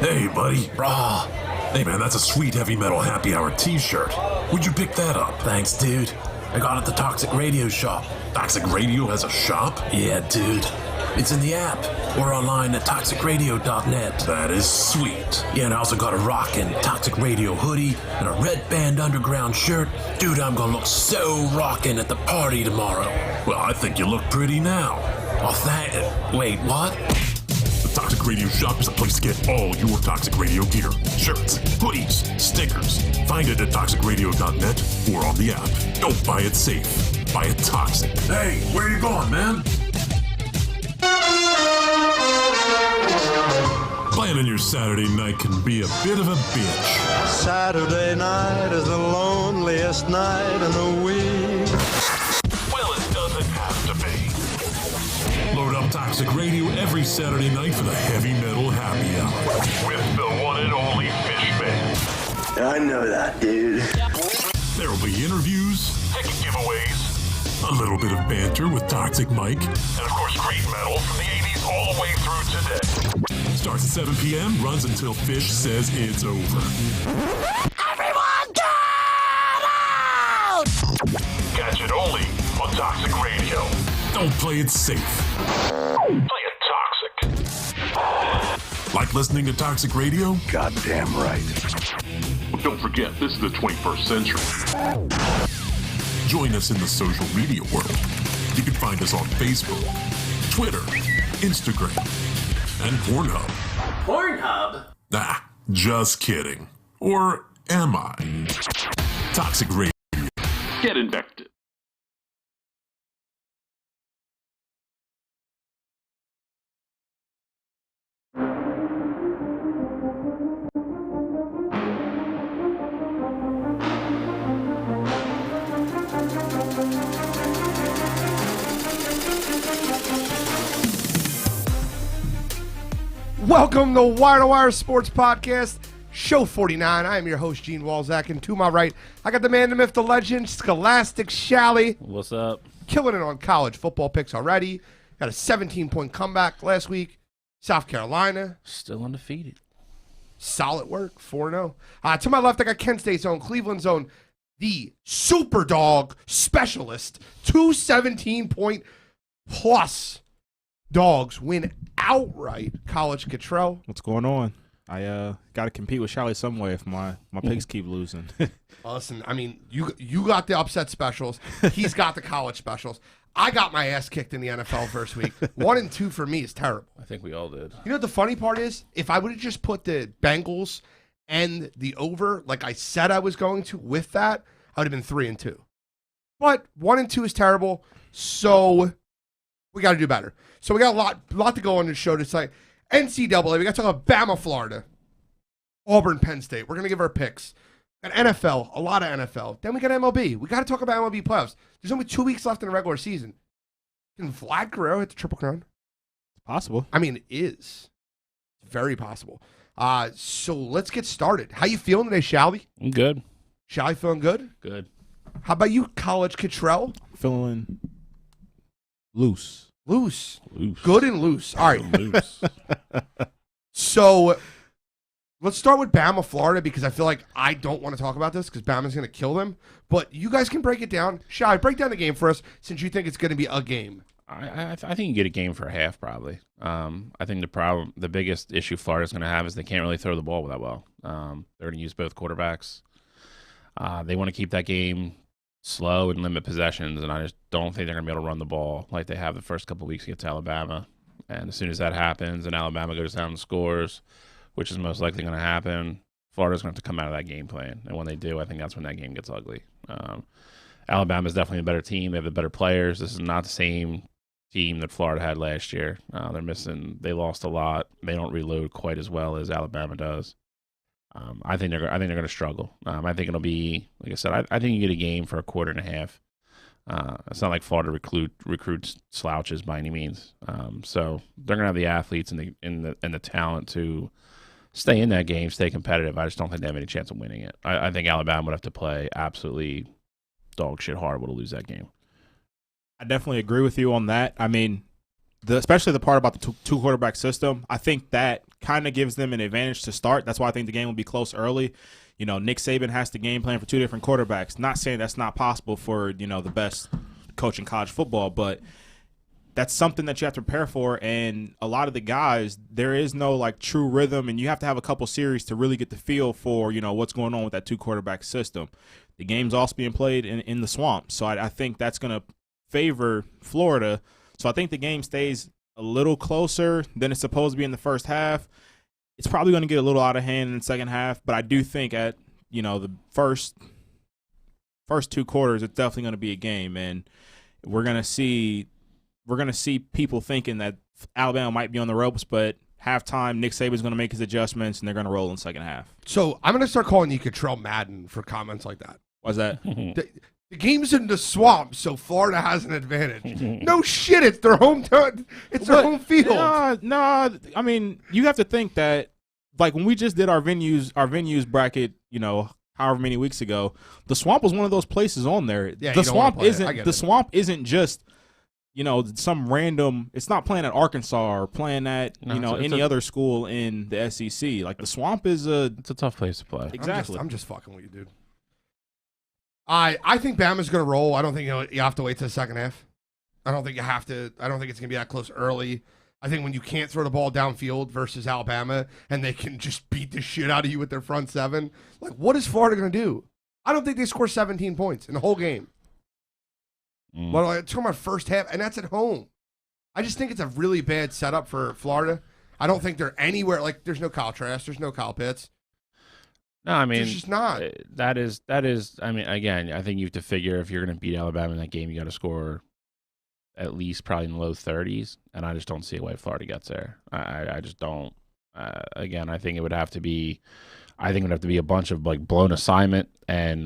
Hey, buddy. Rah. Hey, man, that's a sweet heavy metal happy hour t-shirt. Where'd you pick that up? Thanks, dude. I got it at the Toxic Radio shop. Toxic Radio has a shop? Yeah, dude. It's in the app or online at toxicradio.net. That is sweet. Yeah, and I also got a rockin' Toxic Radio hoodie and a Red Band Underground shirt. Dude, I'm gonna look so rockin' at the party tomorrow. Well, I think you look pretty now. Oh, wait, what? The Toxic Radio shop is a place to get all your Toxic Radio gear. Shirts, hoodies, stickers. Find it at toxicradio.net or on the app. Don't buy it safe. Buy it toxic. Hey, where you going, man? Planning your Saturday night can be a bit of a bitch. Saturday night is the loneliest night in the week. Well, it doesn't have to be. Load up Toxic Radio every Saturday night for the heavy metal happy hour. With the one and only Fishman. I know that, dude. There'll be interviews, tech giveaways, a little bit of banter with Toxic Mike, and of course great metal from the 80s all the way through today. Starts at 7 p.m., runs until Fish says it's over. Everyone get out! Catch it only on Toxic Radio. Don't play it safe. Play it toxic. Like listening to Toxic Radio? Goddamn right. Well, don't forget, this is the 21st century. Join us in the social media world. You can find us on Facebook, Twitter, Instagram, and Pornhub. Pornhub? Nah, just kidding. Or am I? Toxic Radio. Get infected. Welcome to Wire2Wire Sports Podcast, Show 49. I am your host, Gene Walzak, and to my right, I got the man, the myth, the legend, Scholastic Shally. What's up? Killing it on college football picks already. Got a 17-point comeback last week. South Carolina. Still undefeated. Solid work, 4-0. To my left, I got Kent State's own, Cleveland's own, the super dog specialist. 2 17-point plus dogs win outright. College Catrell. What's going on? I got to compete with Shally some way if my picks keep losing. Listen, I mean, you got the upset specials. He's got the college specials. I got my ass kicked in the NFL first week. 1 and 2 for me is terrible. I think we all did. You know what the funny part is? If I would have just put the Bengals and the over, like I said I was going to, with that, I would have been 3 and 2. But 1 and 2 is terrible, so we got to do better. So we got a lot to go on the show tonight. NCAA, we got to talk about Bama, Florida, Auburn, Penn State. We're going to give our picks. And NFL, a lot of NFL. Then we got MLB. We got to talk about MLB playoffs. There's only 2 weeks left in the regular season. Can Vlad Guerrero hit the Triple Crown? It's possible. I mean, it is. It's very possible. So let's get started. How you feeling today, Shally? I'm good. Shally feeling good? Good. How about you, College Catrell? Feeling loose. Loose. Loose. Good and loose. All right. Loose. So let's start with Bama, Florida, because I feel like I don't want to talk about this because Bama's going to kill them. But you guys can break it down. Shai, break down the game for us since you think it's going to be a game. I think you get a game for a half probably. I think the biggest issue Florida's going to have is they can't really throw the ball that well. They're going to use both quarterbacks. They want to keep that game slow and limit possessions, and I just don't think they're going to be able to run the ball like they have the first couple of weeks against Alabama. And as soon as that happens and Alabama goes down and scores, which is most likely going to happen, Florida's going to have to come out of that game plan. And when they do, I think that's when that game gets ugly. Alabama's definitely a better team. They have the better players. This is not the same team that Florida had last year. They lost a lot. They don't reload quite as well as Alabama does. I think they're going to struggle. I think it'll be, like I said, I think you get a game for a quarter and a half. It's not like Florida recruits slouches by any means. So they're going to have the athletes and the talent to stay in that game, stay competitive. I just don't think they have any chance of winning it. I think Alabama would have to play absolutely dog shit horrible to lose that game. I definitely agree with you on that. I mean, especially the part about the two quarterback system, I think that kind of gives them an advantage to start. That's why I think the game will be close early. You know, Nick Saban has to game plan for 2 different quarterbacks. Not saying that's not possible for, you know, the best coach in college football, but that's something that you have to prepare for. And a lot of the guys, there is no like true rhythm, and you have to have a couple series to really get the feel for, you know, what's going on with that 2 quarterback system. The game's also being played in the swamp. So I think that's going to favor Florida. So I think the game stays a little closer than it's supposed to be in the first half. It's probably going to get a little out of hand in the second half, but I do think at, you know, the first 2 quarters, it's definitely going to be a game, and we're going to see people thinking that Alabama might be on the ropes, but halftime, Nick Saban's going to make his adjustments, and they're going to roll in the second half. So I'm going to start calling you Catrell Madden for comments like that. Why's that? The game's in the swamp, so Florida has an advantage. No shit, it's their hometown. It's their home field. No, I mean, you have to think that, like, when we just did our venues bracket, you know, however many weeks ago, the swamp was one of those places on there. Yeah, the swamp isn't just, you know, some random. It's not playing at Arkansas or playing at any other school in the SEC. Like, the swamp is it's a tough place to play. Exactly. I'm just fucking with you, dude. I think Bama's going to roll. I don't think you have to wait till the second half. I don't think you have to. I don't think it's going to be that close early. I think when you can't throw the ball downfield versus Alabama and they can just beat the shit out of you with their front 7, like, what is Florida going to do? I don't think they score 17 points in the whole game. Well, I'm talking about first half, and that's at home. I just think it's a really bad setup for Florida. I don't think they're anywhere. Like, there's no Kyle Trask. There's no Kyle Pitts. No, I mean, there's just not. That is. I mean, again, I think you have to figure if you're going to beat Alabama in that game, you got to score at least probably in the low 30s, and I just don't see a way Florida gets there. I just don't. Again, I think it would have to be. I think it would have to be a bunch of like blown assignment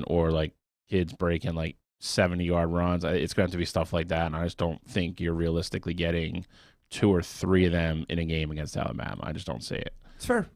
or like kids breaking like 70-yard runs. It's going to have to be stuff like that, and I just don't think you're realistically getting 2 or 3 of them in a game against Alabama. I just don't see it. It's fair.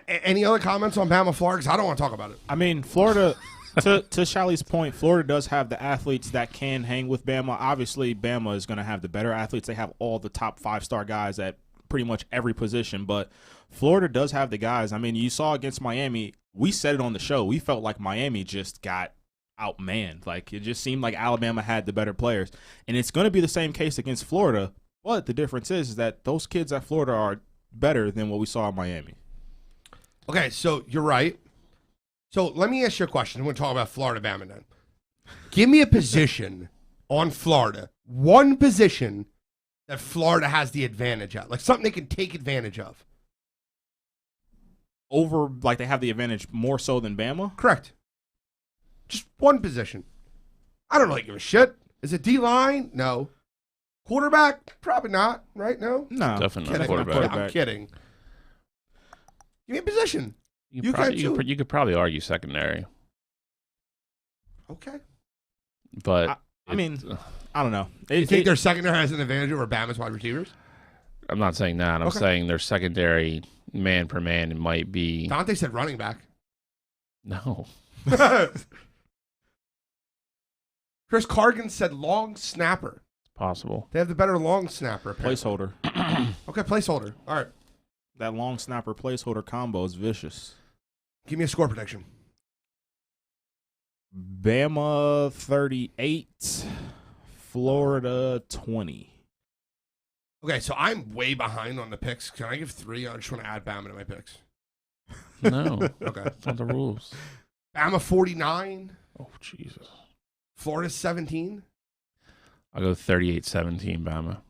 Any other comments on Bama, Florida? Because I don't want to talk about it. I mean, Florida, to Shalley's point, Florida does have the athletes that can hang with Bama. Obviously, Bama is going to have the better athletes. They have all the top 5-star guys at pretty much every position. But Florida does have the guys. I mean, you saw against Miami, we said it on the show. We felt like Miami just got outmanned. Like, it just seemed like Alabama had the better players. And it's going to be the same case against Florida. But the difference is that those kids at Florida are better than what we saw in Miami. Okay, so you're right. So let me ask you a question. I'm going to talk about Florida Bama then. Give me a position on Florida, one position that Florida has the advantage at, like something they can take advantage of. Over, like they have the advantage more so than Bama? Correct. Just one position. I don't really give a shit. Is it D-line? No. Quarterback? Probably not, right? No? No. Definitely not quarterback. I'm kidding. Give me a position. You could probably argue secondary. Okay. But I mean, I don't know. You think their secondary has an advantage over Bama's wide receivers? I'm not saying that. I'm saying their secondary man per man it might be. Dante said running back. No. Chris Cargan said long snapper. Possible. They have the better long snapper. Apparently. Placeholder. Okay, placeholder. All right. That long snapper placeholder combo is vicious. Give me a score prediction. Bama 38, Florida 20. Okay, so I'm way behind on the picks. Can I give 3? I just want to add Bama to my picks. No. Okay. That's not the rules. Bama 49. Oh, Jesus. Florida 17. I'll go 38-17, Bama.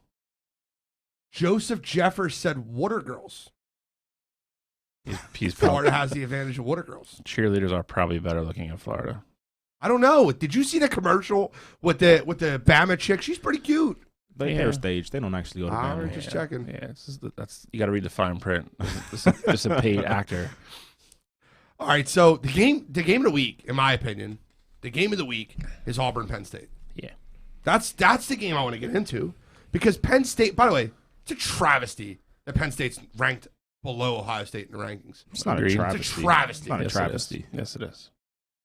Joseph Jeffers said water girls. He's Florida has the advantage of water girls. Cheerleaders are probably better looking in Florida. I don't know. Did you see the commercial with the Bama chick? She's pretty cute. They're staged. They don't actually go to Bama. Just checking. Yeah, that's you got to read the fine print. Just a paid actor. All right, so the game of the week, in my opinion, the game of the week is Auburn Penn State. Yeah, that's the game I want to get into because Penn State. By the way, it's a travesty that Penn State's ranked below Ohio State in the rankings. It's not a travesty. It's a travesty. It's not a travesty. Yes, it is.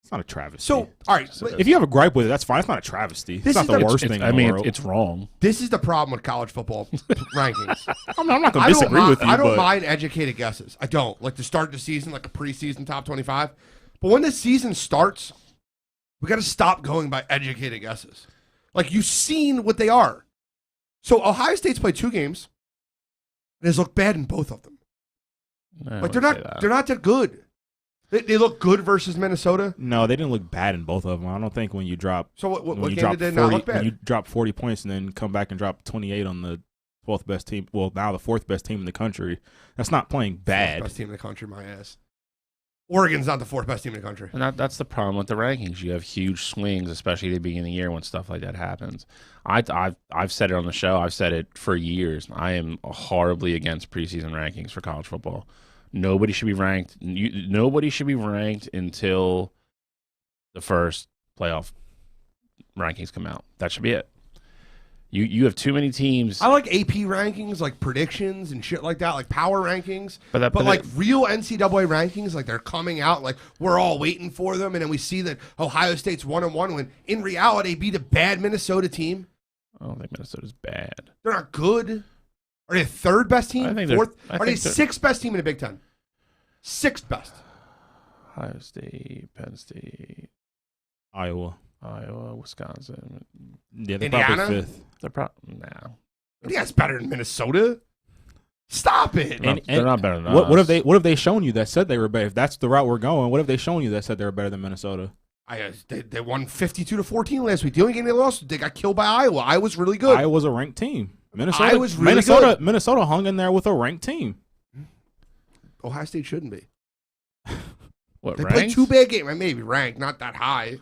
It's not a travesty. So, all right. if you have a gripe with it, that's fine. It's not a travesty. It's not the worst thing in the world. It's wrong. This is the problem with college football rankings. I'm not going to disagree with you. I don't but mind educated guesses. I don't. Like to start the season, like a preseason top 25. But when the season starts, we got to stop going by educated guesses. Like you've seen what they are. So Ohio State's played 2 games. And has looked bad in both of them. Like they're not that good. They look good versus Minnesota. No, they didn't look bad in both of them. I don't think when you drop. So what game did they not look bad? When you drop 40 points and then come back and drop 28 on the 12th best team. Well, now the 4th best team in the country. That's not playing bad. 4th best team in the country, my ass. Oregon's not the 4th best team in the country. And that's the problem with the rankings. You have huge swings, especially at the beginning of the year when stuff like that happens. I've said it on the show. I've said it for years. I am horribly against preseason rankings for college football. Nobody should be ranked. Nobody should be ranked until the first playoff rankings come out. That should be it. You have too many teams. I like AP rankings, like predictions and shit like that, like power rankings. But like real NCAA rankings, like they're coming out, like we're all waiting for them, and then we see that Ohio State's 1-1 when in reality beat a bad Minnesota team. I don't think Minnesota's bad. They're not good. Are they the 3rd best team? I think 4th? I Are they think 6th best team in the Big Ten? 6th best. Ohio State, Penn State, Iowa, Wisconsin. Yeah, they're Indiana? probably 5th. They're probably no. I think that's better than Minnesota. Stop it. They're not better than What us. have they shown you that said they were better? If that's the route we're going, what have they shown you that said they were better than Minnesota? They won 52-14 last week. The only game they lost, they got killed by Iowa. Iowa's really good. Iowa's a ranked team. Minnesota hung in there with a ranked team. Ohio State shouldn't be. What, They ranked? played 2 bad games. Maybe ranked, not that high.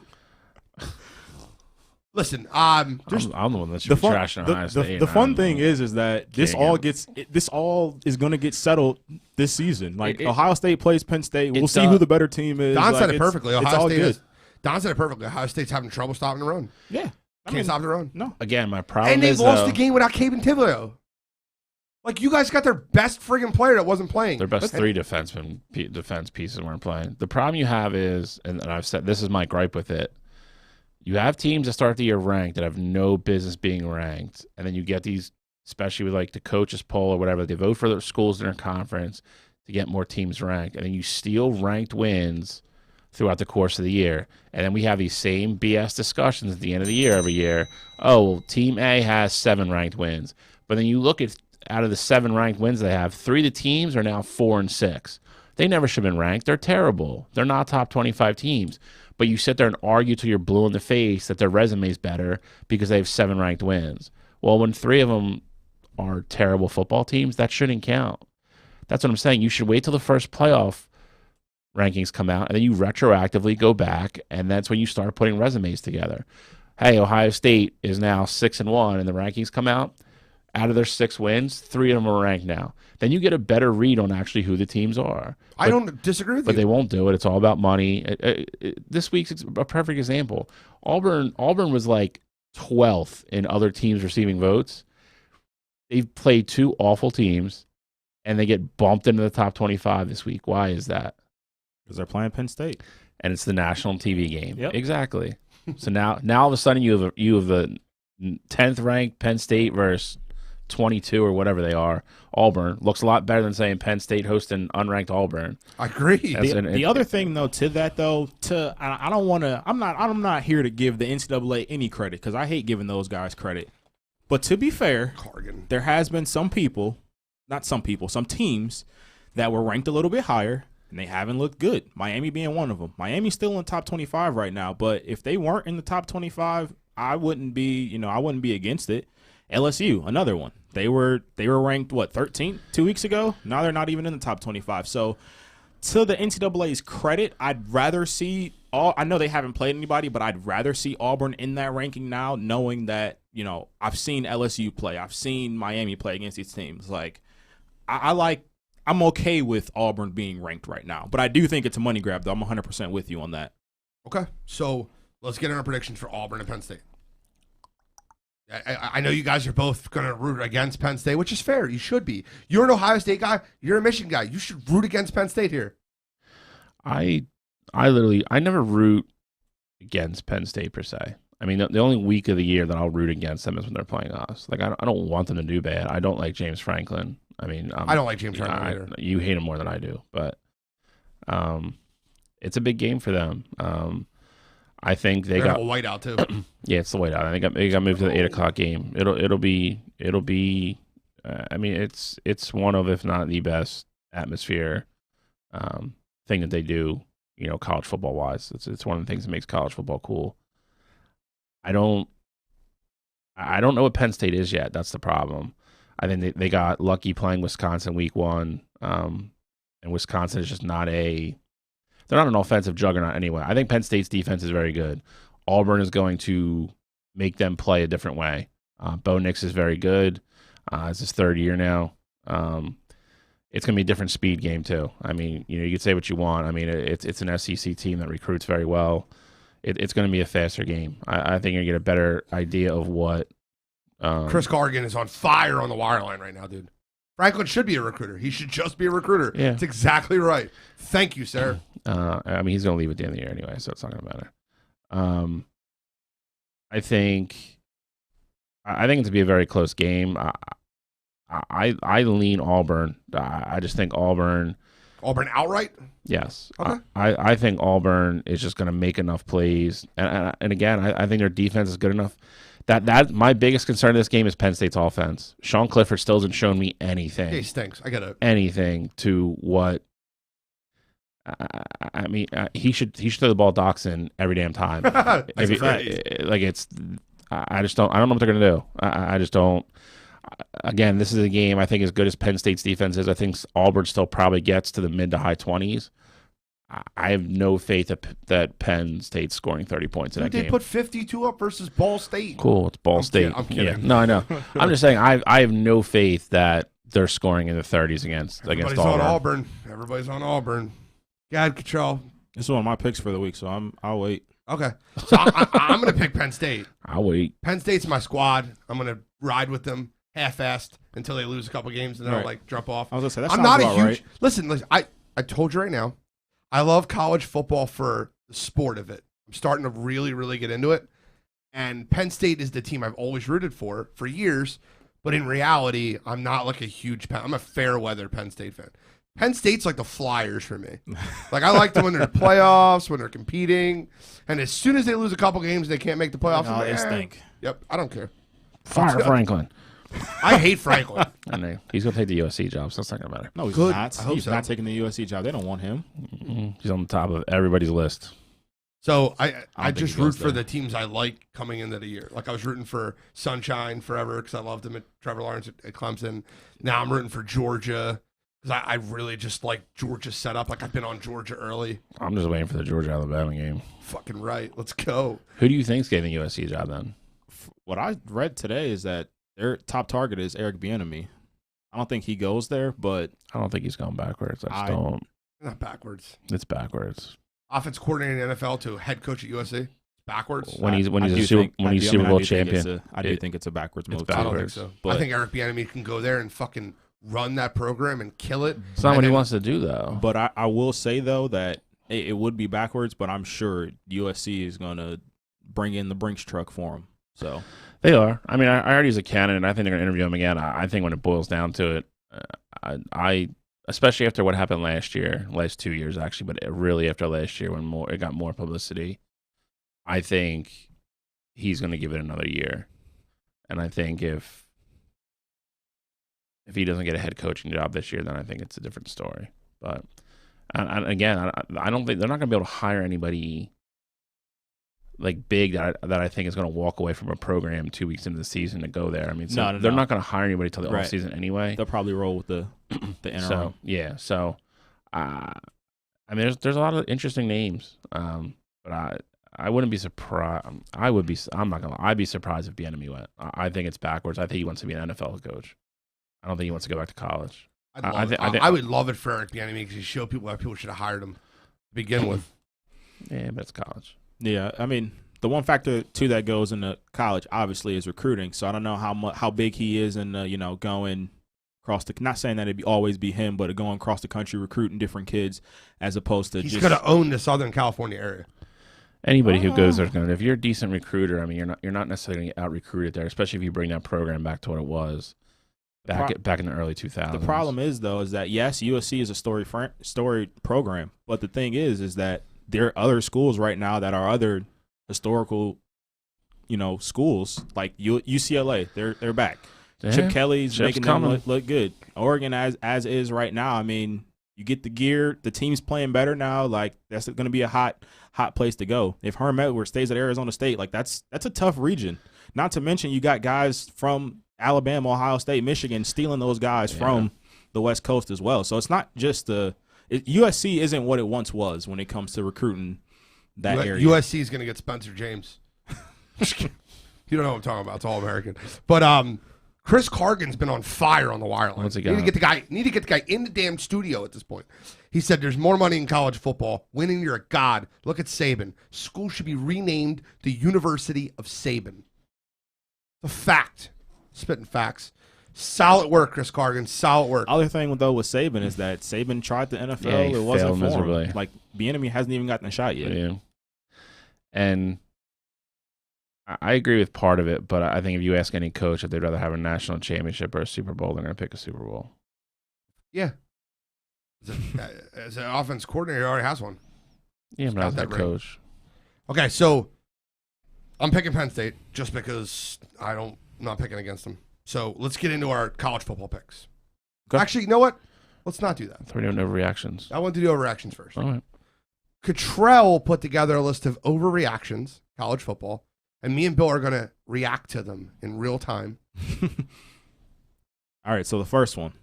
Listen, I'm the one that should be trashing Ohio State. The fun thing is that this all is going to get settled this season. Like Ohio State plays Penn State. We'll see who the better team is. Don said it perfectly. Don said it perfectly. Ohio State's having trouble stopping the run. Yeah. Can't stop the run. No. Again, my problem And they is lost the game without Caden Tivoio. Like, you guys got their best friggin' player that wasn't playing. their best 3 defense pieces weren't playing. The problem you have is, and I've said this is my gripe with it, you have teams that start the year ranked that have no business being ranked, and then you get these, especially with like the coaches poll or whatever, they vote for their schools in their conference to get more teams ranked, and then you steal ranked wins throughout the course of the year, and then we have these same BS discussions at the end of the year every year. Oh, well, Team A has 7 ranked wins, but then you look at out of the 7 ranked wins they have, 3 of the teams are now 4 and 6. They never should have been ranked. They're terrible. They're not top 25 teams. But you sit there and argue till you're blue in the face that their resume is better because they have 7 ranked wins. Well, when 3 of them are terrible football teams, that shouldn't count. That's what I'm saying. You should wait till the first playoff rankings come out, and then you retroactively go back, and that's when you start putting resumes together. Hey, Ohio State is now 6-1, and the rankings come out. Out of their 6 wins, 3 of them are ranked now. Then you get a better read on actually who the teams are. I don't disagree with you. But they won't do it. It's all about money. This week's a perfect example. Auburn was like 12th in other teams receiving votes. They've played 2 awful teams, and they get bumped into the top 25 this week. Why is that? Because they're playing Penn State. And it's the national TV game. Yep. Exactly. So now all of a sudden you have the 10th ranked Penn State versus 22 or whatever they are. Auburn looks a lot better than saying Penn State hosting unranked Auburn. I agree. The other thing though to that though, I don't want to. I'm not here to give the NCAA any credit because I hate giving those guys credit. But to be fair, there has been some teams that were ranked a little bit higher and they haven't looked good. Miami being one of them. Miami's still in the top 25 right now, but if they weren't in the top 25, I wouldn't be against it. LSU, another one. They were ranked 13th 2 weeks ago. Now they're not even in the top 25. So to the NCAA's credit, I'd rather see I know they haven't played anybody, but I'd rather see Auburn in that ranking now, knowing that I've seen LSU play, I've seen Miami play against these teams. Like I'm okay with Auburn being ranked right now, but I do think it's a money grab though. I'm 100% with you on that. Okay, so let's get in our predictions for Auburn and Penn State. I know you guys are both going to root against Penn State, which is fair. You should be. You're an Ohio State guy. You're a Michigan guy. You should root against Penn State here. I never root against Penn State per se. I mean, the only week of the year that I'll root against them is when they're playing us. Like, I don't want them to do bad. I don't like James Franklin. I mean, I don't like James Franklin either. You hate him more than I do, but it's a big game for them. I think they got a whiteout too. Yeah, it's the whiteout. I think they got moved to the 8:00 game. It'll be. I mean, it's one of, if not the best atmosphere thing that they do. You know, college football wise, it's one of the things that makes college football cool. I don't know what Penn State is yet. That's the problem. I think they got lucky playing Wisconsin week 1, and Wisconsin is just not they're not an offensive juggernaut anyway. I think Penn State's defense is very good. Auburn is going to make them play a different way. Bo Nix is very good. It's his 3rd year now. It's going to be a different speed game too. I mean, you know, you could say what you want. I mean, it's an SEC team that recruits very well. It's going to be a faster game. I think you're going to get a better idea of what. Chris Gargan is on fire on the wire line right now, dude. Franklin should be a recruiter. He should just be a recruiter. Yeah. That's exactly right. Thank you, sir. I mean, he's going to leave at the end of the year anyway, so it's not going to matter. I think it's going to be a very close game. I lean Auburn. I just think Auburn. Auburn outright? Yes. Okay. I think Auburn is just going to make enough plays. And again, I think their defense is good enough. That my biggest concern in this game is Penn State's offense. Sean Clifford still hasn't shown me anything. He stinks. I get it. Anything to what. I mean, he should throw the ball Doxson every damn time. Like it's. I just don't. I don't know what they're going to do. I just don't. Again, this is a game I think as good as Penn State's defense is. I think Auburn still probably gets to the mid to high 20s. I have no faith that Penn State's scoring 30 points in that game. They put 52 up versus Ball State. Cool, it's Ball State. I'm kidding. Yeah. No, I know. I'm just saying I have no faith that they're scoring in the 30s against Everybody's Auburn. on Auburn. Everybody's on Auburn. God, Catrell. This is one of my picks for the week, so I'll wait. Okay. So I'm going to pick Penn State. I'll wait. Penn State's my squad. I'm going to ride with them half-assed until they lose a couple games and then I'll like drop off. I was going to say, that I'm sounds not a about huge. right. Listen, I told you right now, I love college football for the sport of it. I'm starting to really, really get into it. And Penn State is the team I've always rooted for years. But in reality, I'm not like a huge I'm a fair weather Penn State fan. Penn State's like the Flyers for me. Like, I like them when they're in the playoffs, when they're competing. And as soon as they lose a couple games, they can't make the playoffs. No, they stink. Yep, I don't care. Fire Franklin. I hate Franklin. I know. He's going to take the USC job, so that's not going to matter. No, he's Good. not. I hope He's so. not taking the USC job. They don't want him. He's on the top of everybody's list. So I think just he root goes for there. the teams I like coming into the year. Like, I was rooting for Sunshine forever because I loved him at Trevor Lawrence at Clemson. Now I'm rooting for Georgia because I really just like Georgia's setup. Like, I've been on Georgia early. I'm just waiting for the Georgia-Alabama game. Fucking right. Let's go. Who do you think's getting the USC job then? What I read today is that their top target is Eric Bieniemy. I don't think he goes there, but I don't think he's going backwards. I just don't. Not backwards. It's backwards. Offense coordinator in the NFL to head coach at USC. Backwards. When he's I a do Super think- Super Bowl I do think champion. I do think it's a backwards move. it's too. I don't think backwards. so. But- I think Eric Bieniemy can go there and fucking run that program and kill it. It's not And what he then- wants to do, though. But I will say, though, that it would be backwards, but I'm sure USC is going to bring in the Brinks truck for him. So They are. I mean, I heard he's a candidate. I think they're going to interview him again. I think when it boils down to it, I especially after what happened last 2 years actually, but really after last year when it got more publicity, I think he's going to give it another year. And I think if he doesn't get a head coaching job this year, then I think it's a different story. But and again, I don't think they're not going to be able to hire anybody like big that I think is going to walk away from a program 2 weeks into the season to go there. I mean, No. they're not going to hire anybody till the Right. offseason anyway. they'll probably roll with the interim. So yeah, I mean, there's a lot of interesting names, but I wouldn't be surprised. I'm not gonna lie. I'd be surprised if Bieniemy went. I think it's backwards. I think he wants to be an NFL coach. I don't think he wants to go back to college. I would love it for Eric Bieniemy because he showed people why people should have hired him to begin with. Yeah, but it's college. Yeah, I mean, the one factor too that goes into college obviously is recruiting. So I don't know how big he is in going across the. Not saying that it'd always be him, but going across the country recruiting different kids as opposed to He's just going to own the Southern California area. Anybody who goes there is going to. If you're a decent recruiter, I mean, you're not necessarily going to get out recruited there, especially if you bring that program back to what it was back in the early 2000s. The problem is though, is that yes, USC is a storied program, but the thing is that there are other schools right now that are other historical, schools like UCLA. They're back. Yeah, Chip Kelly's Chip's making coming. them look good. Oregon as is right now. I mean, you get the gear. The team's playing better now. Like that's going to be a hot place to go. If Herm Edwards stays at Arizona State, like that's a tough region. Not to mention you got guys from Alabama, Ohio State, Michigan stealing those guys from the West Coast as well. So it's not just USC isn't what it once was when it comes to recruiting that area. USC is going to get Spencer James. You don't know what I'm talking about. It's all American. But Chris Cargan's been on fire on the wire line. What's he Need to get the guy in the damn studio at this point. He said there's more money in college football. Winning, you're a god. Look at Saban. School should be renamed the University of Saban. A fact. Spitting facts. Solid work, Chris Cargan. Solid work. Other thing though with Saban is that Saban tried the NFL. Yeah, he it wasn't failed for miserably. him. Like Bieniemy hasn't even gotten a shot yet. Yeah. And I agree with part of it, but I think if you ask any coach if they'd rather have a national championship or a Super Bowl, they're going to pick a Super Bowl. Yeah. As an offense coordinator, he already has one. Yeah, but got as that that ring. coach. Okay, so I'm picking Penn State just because I'm not picking against them. So let's get into our college football picks. Okay. Actually, you know what? Let's not do that. I thought we were doing overreactions. I want to do overreactions first. All right. Catrell put together a list of overreactions, college football, and me and Bill are going to react to them in real time. All right, so the first one.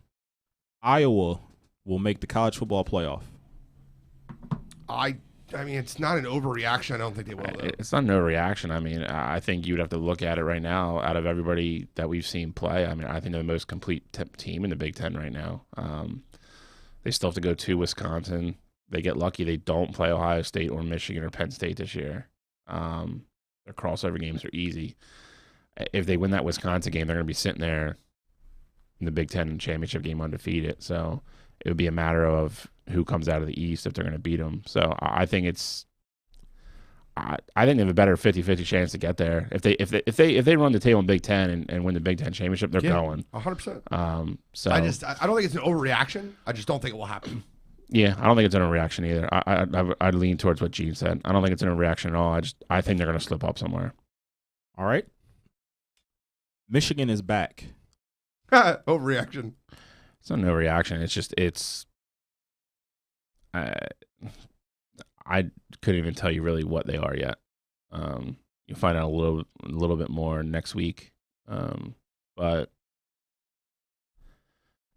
Iowa will make the college football playoff. I mean, it's not an overreaction. I don't think they will. Though. It's not no reaction. I mean, I think you'd have to look at it right now. Out of everybody that we've seen play, I mean, I think they're the most complete team in the Big Ten right now. They still have to go to Wisconsin. They get lucky they don't play Ohio State or Michigan or Penn State this year. Their crossover games are easy. If they win that Wisconsin game, they're going to be sitting there in the Big Ten championship game undefeated. So it would be a matter of who comes out of the East if they're going to beat them. So I think I think they have a better 50-50 chance to get there. If they run the table in Big Ten and win the Big Ten championship, they're going 100%. So I don't think it's an overreaction. I just don't think it will happen. Yeah, I don't think it's an overreaction either. I'd lean towards what Gene said. I don't think it's an overreaction at all. I think they're going to slip up somewhere. All right. Michigan is back. Overreaction. It's not no reaction. It's just I couldn't even tell you really what they are yet. You'll find out a little bit more next week. But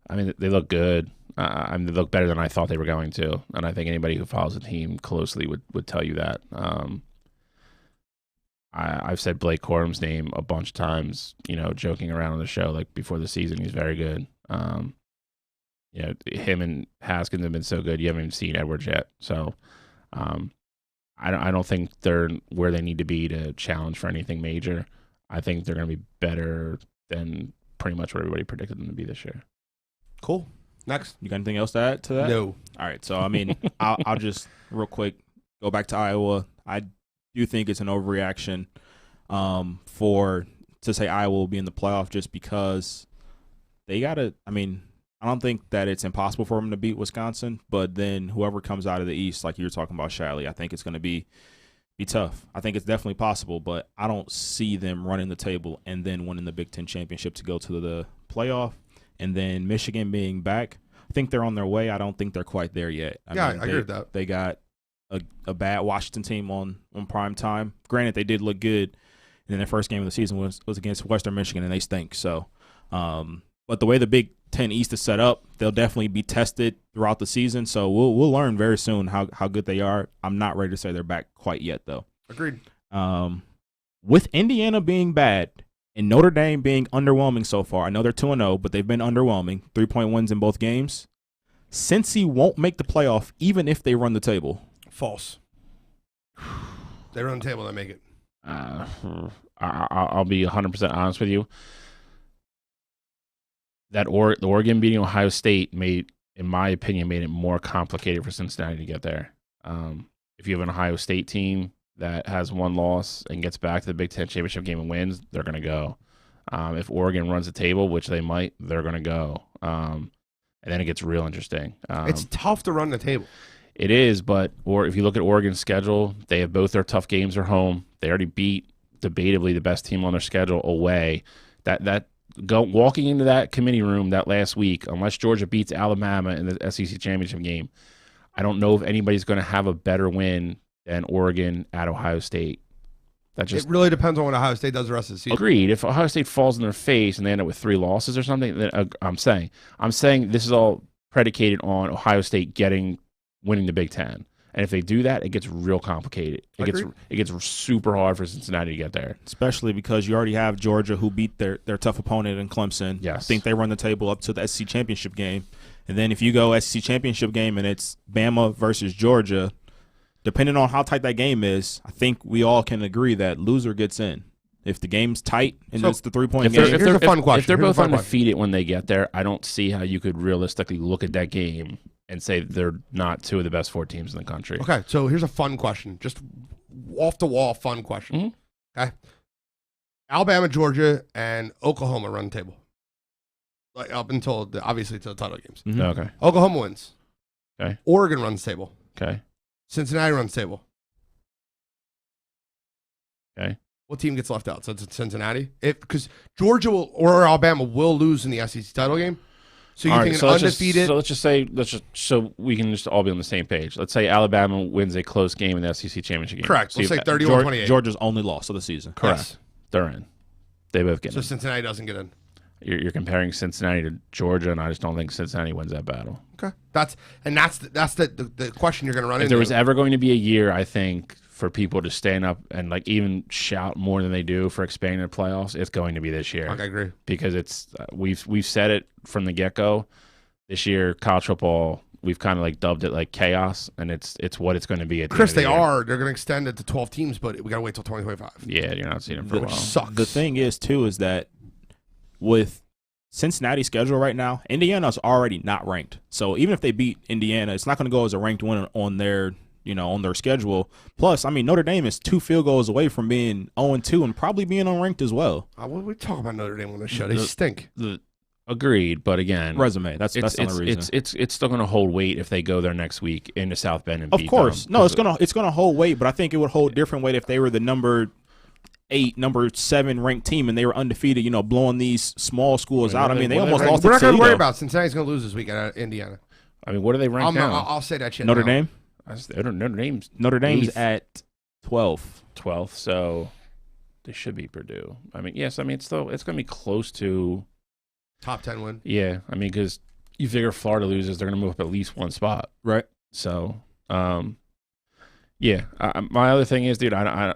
I mean, they look good. I mean, they look better than I thought they were going to, and I think anybody who follows the team closely would tell you that. I've said Blake Corum's name a bunch of times, joking around on the show, like before the season. He's very good. Him and Haskins have been so good. You haven't even seen Edwards yet, so I don't think they're where they need to be to challenge for anything major. I think they're going to be better than pretty much what everybody predicted them to be this year. Cool. Next. You got anything else to add to that? No. All right. So, I mean, I'll just real quick go back to Iowa. I do think it's an overreaction to say Iowa will be in the playoff just because they got to – I mean, I don't think that it's impossible for them to beat Wisconsin, but then whoever comes out of the East, like you were talking about, Shiley, I think it's going to be tough. I think it's definitely possible, but I don't see them running the table and then winning the Big Ten championship to go to the playoff. And then Michigan being back, I think they're on their way. I don't think they're quite there yet. I agree with that. They got a bad Washington team on prime time. Granted, they did look good. And then their first game of the season was against Western Michigan, and they stink. So, but the way the Big Ten East is set up, they'll definitely be tested throughout the season. So we'll learn very soon how good they are. I'm not ready to say they're back quite yet, though. Agreed. With Indiana being bad and Notre Dame being underwhelming so far, I know they're 2-0, but they've been underwhelming. 3-point wins in both games. Cincy won't make the playoff even if they run the table. False. They run the table, they make it. I'll be 100% honest with you. The Oregon beating Ohio State in my opinion, made it more complicated for Cincinnati to get there. If you have an Ohio State team that has one loss and gets back to the Big Ten championship game and wins, they're going to go. If Oregon runs the table, which they might, they're going to go. And then it gets real interesting. It's tough to run the table. It is, or if you look at Oregon's schedule, they have both their tough games are home. They already beat debatably the best team on their schedule away. Walking into that committee room that last week, unless Georgia beats Alabama in the SEC championship game, I don't know if anybody's going to have a better win than Oregon at Ohio State. It really depends on what Ohio State does the rest of the season. Agreed. If Ohio State falls in their face and they end up with 3 losses or something, then I'm saying this is all predicated on Ohio State winning the Big Ten. And if they do that, it gets real complicated. It gets super hard for Cincinnati to get there. Especially because you already have Georgia, who beat their tough opponent in Clemson. Yes. I think they run the table up to the SEC championship game. And then if you go SEC championship game and it's Bama versus Georgia, depending on how tight that game is, I think we all can agree that loser gets in. If the game's tight and it's the 3-point game. Here's a fun question. If they're both undefeated when they get there, I don't see how you could realistically look at that game and say they're not 2 of the best 4 teams in the country. Okay, so here's a fun question. Just off-the-wall fun question. Mm-hmm. Okay? Alabama, Georgia, and Oklahoma run the table. Like up until, obviously, to the title games. Mm-hmm. Okay. Oklahoma wins. Okay. Oregon runs the table. Okay. Cincinnati runs the table. Okay. What team gets left out? So it's Cincinnati? Because Georgia or Alabama will lose in the SEC title game. So you think an undefeated? So we can just all be on the same page. Let's say Alabama wins a close game in the SEC championship game. Correct. Let's say 31-28. Georgia's only loss of the season. Correct. Yes. They're in. They both get in. So Cincinnati doesn't get in. You're comparing Cincinnati to Georgia, and I just don't think Cincinnati wins that battle. Okay. That's the question you're going to run into. If there was ever going to be a year, I think, for people to stand up and like even shout more than they do for expanding the playoffs, it's going to be this year. I agree. Because it's we've said it from the get-go. This year, college football, we've kind of like dubbed it like chaos, and it's what it's going to be at the Chris, end of the year. they're going to extend it to 12 teams, but we got to wait till 2025. Yeah, you're not seeing it for a while. Sucks. The thing is, too, is that with Cincinnati's schedule right now, Indiana's already not ranked. So even if they beat Indiana, it's not going to go as a ranked win on their schedule. Plus, I mean, Notre Dame is 2 field goals away from being 0-2 and probably being unranked as well. We talk about Notre Dame on the show. They stink. Agreed, but again, resume. That's the only reason. It's still going to hold weight if they go there next week into South Bend and beat them. Of course, no, it's gonna hold weight, but I think it would hold different weight if they were the number 8, number 7 ranked team and they were undefeated. Blowing these small schools out. I mean, they almost lost. We're not going to worry about Cincinnati's going to lose this week at Indiana. I mean, what are they ranked now? I'll say that shit. Notre Dame. Notre Dame's at 12th, so they should be Purdue. I mean, yes, I mean it's going to be close to top 10 win. Yeah, I mean because you figure Florida loses, they're going to move up at least 1 spot, right? So, yeah. My other thing is, dude, I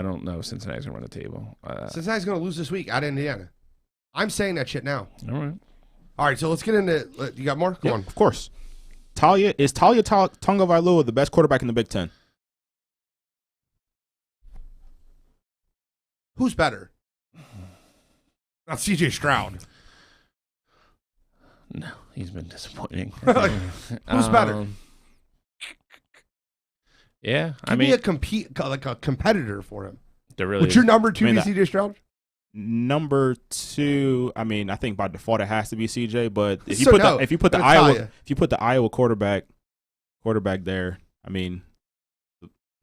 don't know if Cincinnati's going to run the table. Cincinnati's going to lose this week at Indiana. I'm saying that shit now. All right, so let's get into. You got more? Come on. Of course. Talia Tagovailoa the best quarterback in the Big Ten? Who's better? Not CJ Stroud. No, he's been disappointing. Who's better? Yeah, I mean, be a competitor for him. There really would your number 2 be CJ Stroud? Number 2, I mean, I think by default it has to be CJ. But if you put the Iowa quarterback there, I mean,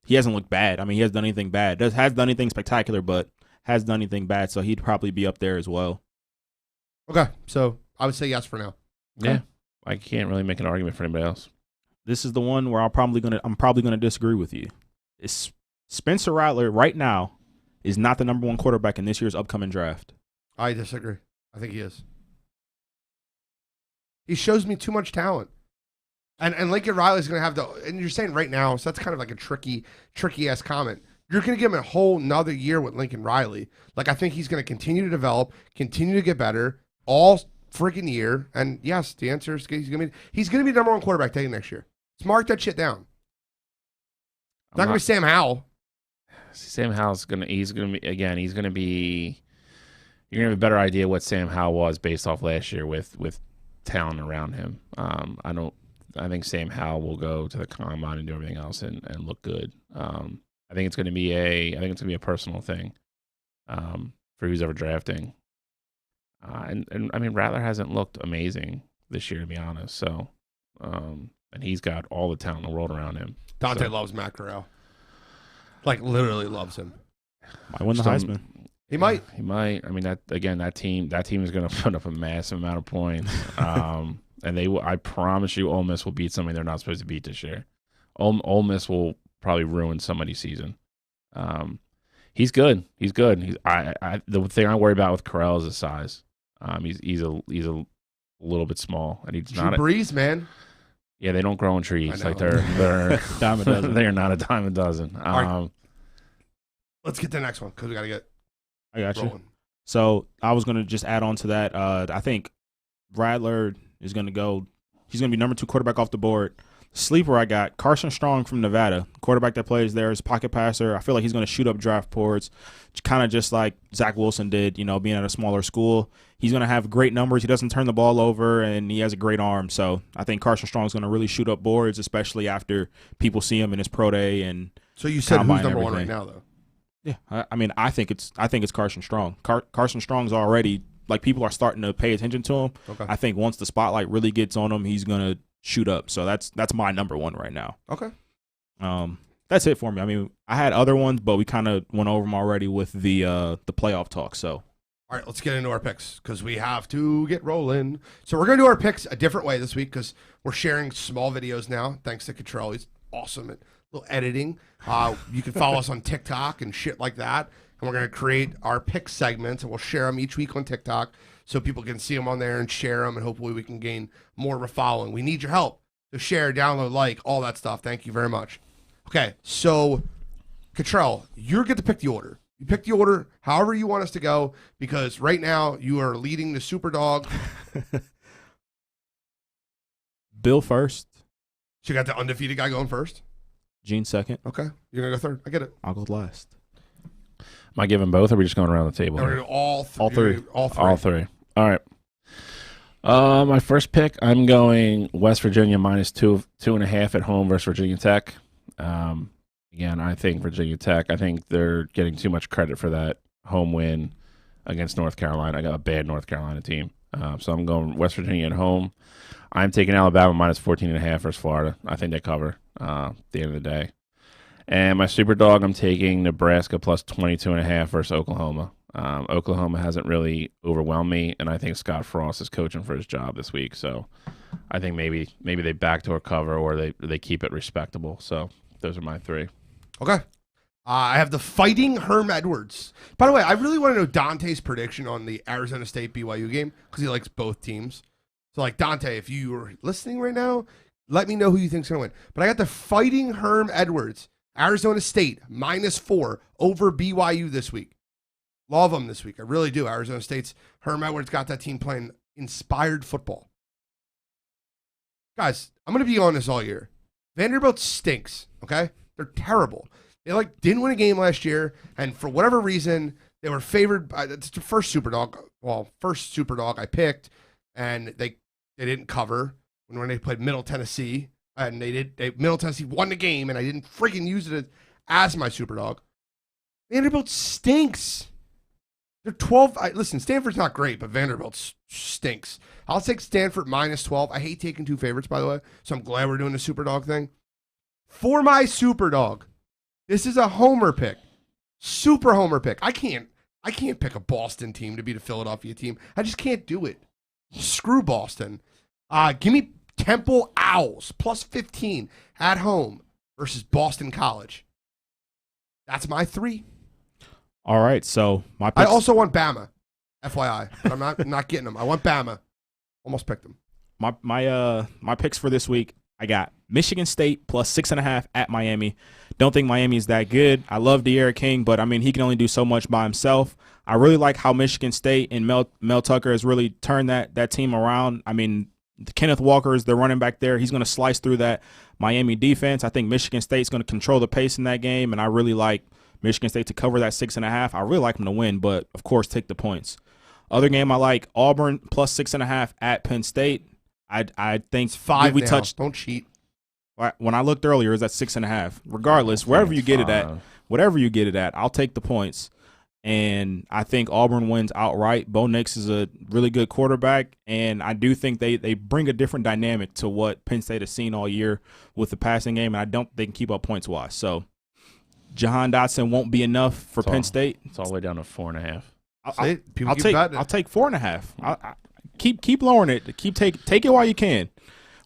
he hasn't looked bad. I mean, he hasn't done anything bad. Has done anything spectacular, but has done anything bad. So he'd probably be up there as well. Okay, so I would say yes for now. Okay. Yeah, I can't really make an argument for anybody else. This is the one where I'm probably gonna disagree with you. It's Spencer Rattler right now is not the number 1 quarterback in this year's upcoming draft. I disagree. I think he is. He shows me too much talent. And Lincoln Riley's going to have to, and you're saying right now, so that's kind of like a tricky-ass comment. You're going to give him a whole nother year with Lincoln Riley. Like, I think he's going to continue to develop, continue to get better all freaking year. And yes, the answer is he's going to be the number 1 quarterback taking next year. Let's mark that shit down. It's not going to be Sam Howell. Sam Howell's you're going to have a better idea what Sam Howell was based off last year with talent around him. I think Sam Howell will go to the combine and do everything else and look good. I think it's going to be a personal thing for who's ever drafting. And I mean, Rattler hasn't looked amazing this year, to be honest. So, and he's got all the talent in the world around him. Dante loves Matt Guerrero. Like, literally loves him. Might win the Heisman. He might. He might. I mean, that team is going to put up a massive amount of points. And I promise you, Ole Miss will beat somebody they're not supposed to beat this year. Ole Miss will probably ruin somebody's season. He's good. He's good. The thing I worry about with Catrell is his size. He's a little bit small, and he's not Breeze, man. Yeah, they don't grow on trees. Like they're dime a dozen. They are not a dime a dozen. Right. Let's get to the next one because we got to get. I got rolling. you. So I was gonna just add on to that. I think Rattler is gonna go. He's gonna be number 2 quarterback off the board. Sleeper, I got Carson Strong from Nevada, quarterback that plays there as pocket passer. I feel like he's going to shoot up draft boards, kind of just like Zach Wilson did, being at a smaller school. He's going to have great numbers. He doesn't turn the ball over, and he has a great arm. So I think Carson Strong is going to really shoot up boards, especially after people see him in his pro day. And so you said who's number 1 right now, though? Yeah, I mean, I think it's Carson Strong. Carson Strong's already, like, people are starting to pay attention to him. Okay. I think once the spotlight really gets on him, he's going to shoot up. So that's my number 1 right now. Okay. That's it for me. I mean, I had other ones, but we kind of went over them already with the playoff talk. So, all right, let's get into our picks because we have to get rolling. So we're going to do our picks a different way this week because we're sharing small videos now. Thanks to Catrell, he's awesome at little editing. You can follow us on TikTok and shit like that. And we're going to create our pick segments, and we'll share them each week on TikTok so people can see them on there and share them, and hopefully we can gain more of a following. We need your help. So share, download, like, all that stuff. Thank you very much. Okay, so Catrell, you get to pick the order. You pick the order however you want us to go because right now you are leading the Superdog. Bill first. So you got the undefeated guy going first? Gene second. Okay, you're going to go third. I get it. I'll go last. Am I giving both, or are we just going around the table? No, we're gonna do all three. All three. All right. My first pick, I'm going West Virginia minus 2.5 at home versus Virginia Tech. Again, I think Virginia Tech, I think they're getting too much credit for that home win against North Carolina. I got a bad North Carolina team. So I'm going West Virginia at home. I'm taking Alabama minus 14.5 versus Florida. I think they cover at the end of the day. And my super dog, I'm taking Nebraska plus 22.5 versus Oklahoma. Oklahoma hasn't really overwhelmed me, and I think Scott Frost is coaching for his job this week. So I think maybe they backdoor cover or they keep it respectable. So those are my 3. Okay. I have the Fighting Herm Edwards. By the way, I really want to know Dante's prediction on the Arizona State BYU game because he likes both teams. So, like, Dante, if you are listening right now, let me know who you think's going to win. But I got the Fighting Herm Edwards. Arizona State, -4 over BYU this week. Love them this week. I really do. Arizona State's Herm Edwards got that team playing inspired football. Guys, I'm going to be on this all year. Vanderbilt stinks, okay? They're terrible. They, didn't win a game last year, and for whatever reason, they were favored by it's the first Superdog I picked, and they didn't cover when they played Middle Tennessee. And Middle Tennessee won the game, and I didn't freaking use it as my Superdog. Vanderbilt stinks. They're 12. Listen, Stanford's not great, but Vanderbilt stinks. I'll take Stanford -12. I hate taking 2 favorites, by the way, so I'm glad we're doing the Superdog thing. For my Superdog, this is a homer pick. Super homer pick. I can't pick a Boston team to beat a Philadelphia team. I just can't do it. Screw Boston. Give me Temple Owls plus 15 at home versus Boston College. That's my 3. All right, so my picks. I also want Bama, FYI, but I'm not getting them. I want Bama. Almost picked them. My picks for this week, I got Michigan State plus 6.5 at Miami. Don't think Miami is that good. I love De'Ara King, but I mean he can only do so much by himself. I really like how Michigan State and Mel Tucker has really turned that team around. I mean, Kenneth Walker is the running back there. He's going to slice through that Miami defense. I think Michigan State's going to control the pace in that game, and I really like Michigan State to cover that 6.5. I really like them to win, but, of course, take the points. Other game I like, Auburn plus 6.5 at Penn State. I think it's 5 we touched. Don't cheat. When I looked earlier, it was at 6.5. Regardless, wherever you get it at, whatever you get it at, I'll take the points. And I think Auburn wins outright. Bo Nix is a really good quarterback, and I do think they bring a different dynamic to what Penn State has seen all year with the passing game, and I don't think they can keep up points-wise. So Jahan Dotson won't be enough for Penn State. It's all the way down to 4.5. I'll take 4.5. I keep lowering it. Take it while you can.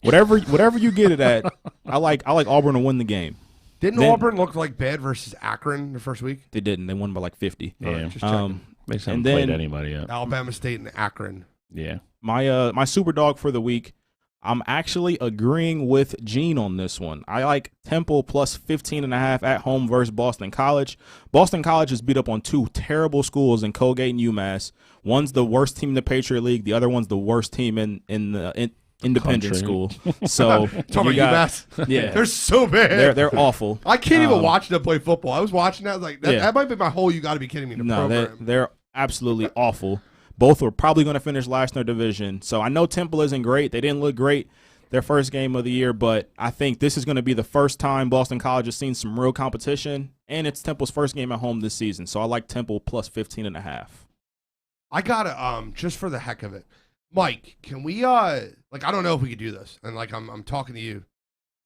Whatever you get it at, I like Auburn to win the game. Didn't Auburn look like bad versus Akron the first week? They didn't. They won by like 50. Yeah. Just checking. They just haven't played anybody yet. Alabama State and Akron. Yeah. My super dog for the week, I'm actually agreeing with Gene on this one. I like Temple plus 15.5 at home versus Boston College. Boston College is beat up on two terrible schools in Colgate and UMass. One's the worst team in the Patriot League. The other one's the worst team in the independent school. So talking about UMass. Yeah, they're so bad. They're awful. I can't even watch them play football. I was watching that. I was like, that might be my whole. You got to be kidding me. Program. They're absolutely awful. Both were probably going to finish last in their division. So I know Temple isn't great. They didn't look great their first game of the year, but I think this is going to be the first time Boston College has seen some real competition, and it's Temple's first game at home this season. So I like Temple plus 15.5. I gotta just for the heck of it. Mike, can we I don't know if we could do this, and I'm talking to you.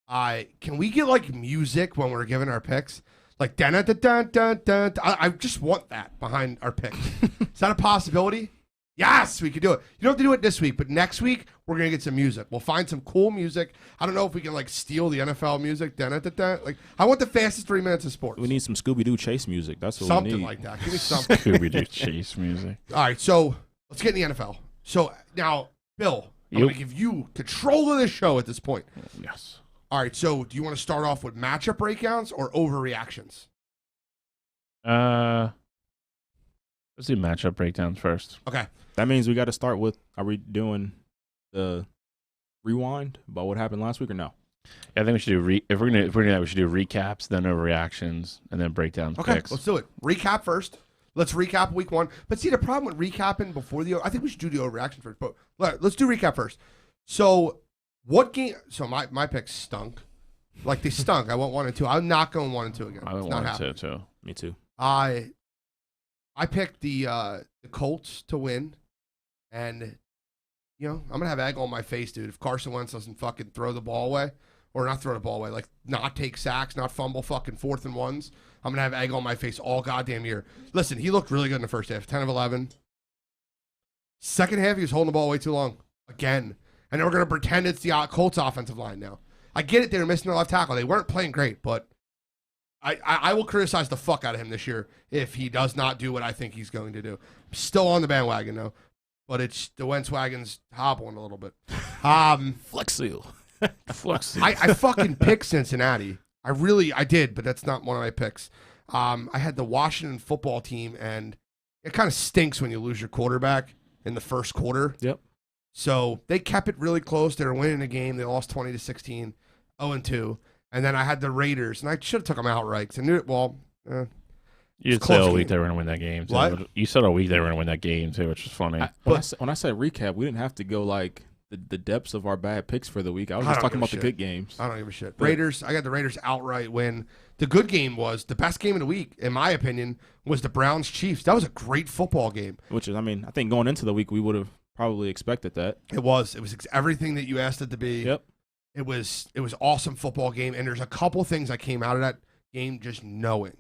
Can we get like music when we're giving our picks? Like dun dun dun dun dun. I just want that behind our picks. Is that a possibility? Yes, we could do it. You don't have to do it this week, but next week we're gonna get some music. We'll find some cool music. I don't know if we can like steal the NFL music. Dun dun dun dun. Like I want the fastest 3 minutes of sports. We need some Scooby-Doo chase music. That's what something we need. Like that. Give me something. Scooby-Doo chase music. All right, so let's get in the NFL. So now, Bill, I'm going to give you control of the show at this point. Yes. All right, so do you want to start off with matchup breakdowns or overreactions? Let's do matchup breakdowns first. Okay. That means we got to start with, are we doing the rewind about what happened last week or no? Yeah, I think we should do, if we're gonna do that, we should do recaps, then overreactions, and then breakdowns. Okay, picks. let's do it. Recap first. Let's recap week 1. But see, the problem with recapping before I think we should do the overreaction first. But let's do recap first. So what game? So my picks stunk. Like they stunk. I went 1 and 2. I'm not going 1 and 2 again. I went 1 and 2 too. Me too. I picked the Colts to win, and I'm gonna have egg on my face, dude. If Carson Wentz doesn't fucking throw the ball away, or not throw the ball away, like not take sacks, not fumble fucking 4th and 1s, I'm going to have egg on my face all goddamn year. Listen, he looked really good in the first half, 10 of 11. Second half, he was holding the ball way too long. Again. And then we're going to pretend it's the Colts offensive line now. I get it, they were missing their left tackle. They weren't playing great, but I will criticize the fuck out of him this year if he does not do what I think he's going to do. I'm still on the bandwagon, though. But it's the Wentz wagon's hobbling a little bit. Flex seal. I fucking picked Cincinnati. I did, but that's not one of my picks. I had the Washington football team, and it kind of stinks when you lose your quarterback in the first quarter. Yep. So they kept it really close. They were winning the game. They lost 20-16, 0-2. And then I had the Raiders, and I should have took them outright because I knew it. Well, you did say all week they were going to win that game. What? You said all week they were going to win that game too, which was funny. When I said recap, we didn't have to go like the depths of our bad picks for the week. I was just talking about the good games. I don't give a shit. Raiders, I got the Raiders outright win. The good game was, the best game of the week, in my opinion, was the Browns-Chiefs. That was a great football game. Which is, I think going into the week, we would have probably expected that. It was everything that you asked it to be. Yep. It was awesome football game, and there's a couple things that came out of that game just knowing.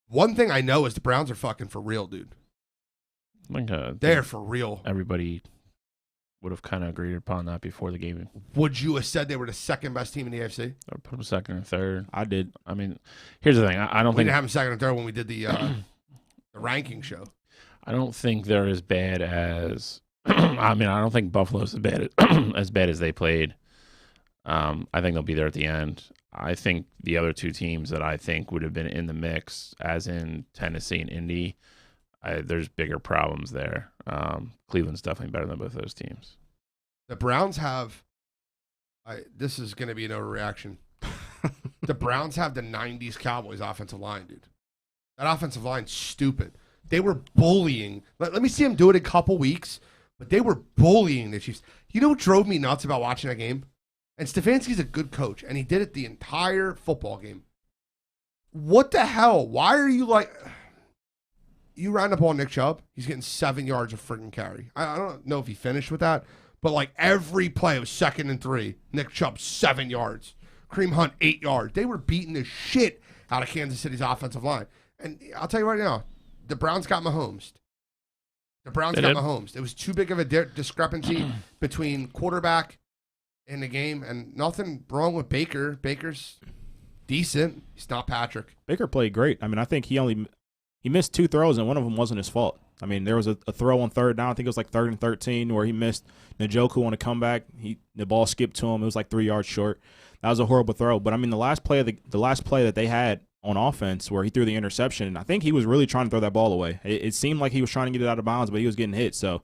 One thing I know is the Browns are fucking for real, dude. They're for real. Everybody would have kind of agreed upon that before the game. Would you have said they were the second best team in the AFC? Or put them second or third. I did. I mean, here's the thing. I don't think we didn't have them second or third when we did the ranking show. I don't think they're as bad as. I don't think Buffalo's as bad as they played. I think they'll be there at the end. I think the other two teams that I think would have been in the mix, as in Tennessee and Indy, there's bigger problems there. Cleveland's definitely better than both those teams. The Browns have. This is going to be an overreaction. The Browns have the '90s Cowboys offensive line, dude. That offensive line's stupid. They were bullying. Let me see them do it in a couple weeks, but they were bullying the Chiefs. You know what drove me nuts about watching that game? And Stefanski's a good coach, and he did it the entire football game. what the hell? Why are you like? You ran the ball, Nick Chubb. He's getting 7 yards of freaking carry. I don't know if he finished with that, but like every play was 2nd and 3. Nick Chubb 7 yards. Kareem Hunt 8 yards. They were beating the shit out of Kansas City's offensive line. And I'll tell you right now, the Browns got Mahomes. It was too big of a discrepancy between quarterback in the game, and nothing wrong with Baker. Baker's decent. He's not Patrick. Baker played great. I mean, I think he missed 2 throws, and one of them wasn't his fault. I mean, there was a throw on 3rd down. I think it was like 3rd and 13 where he missed Njoku on a comeback. The ball skipped to him. It was like 3 yards short. That was a horrible throw. But I mean, the last play that they had on offense where he threw the interception, I think he was really trying to throw that ball away. It seemed like he was trying to get it out of bounds, but he was getting hit. So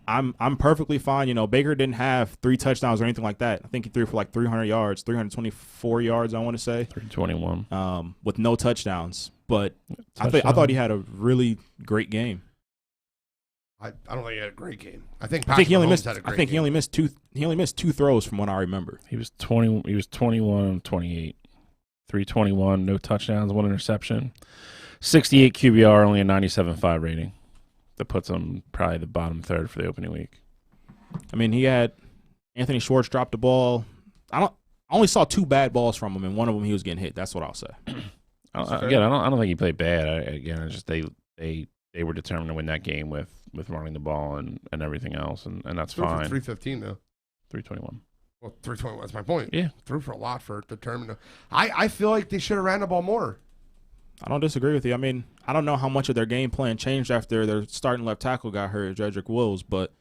I'm perfectly fine. You know, Baker didn't have 3 touchdowns or anything like that. I think he threw for like 300 yards, 324 yards, I want to say. 321. With no touchdowns. But I thought he had a really great game. I don't think he had a great game. I think he only missed. I think he only missed 2. He only missed 2 throws from what I remember. He was 20. He was 21, 28, 321, no touchdowns, 1 interception, 68 QBR, only a 97.5 rating. That puts him probably the bottom third for the opening week. I mean, he had Anthony Schwartz dropped the ball. I only saw 2 bad balls from him, and one of them he was getting hit. That's what I'll say. I don't think he played bad. It's just they were determined to win that game with running the ball and everything else, and that's fine. 315 though. 321. Well, 321. That's my point. Yeah, threw for a lot for determined. I feel like they should have ran the ball more. I don't disagree with you. I mean, I don't know how much of their game plan changed after their starting left tackle got hurt, Jedrick Wills, but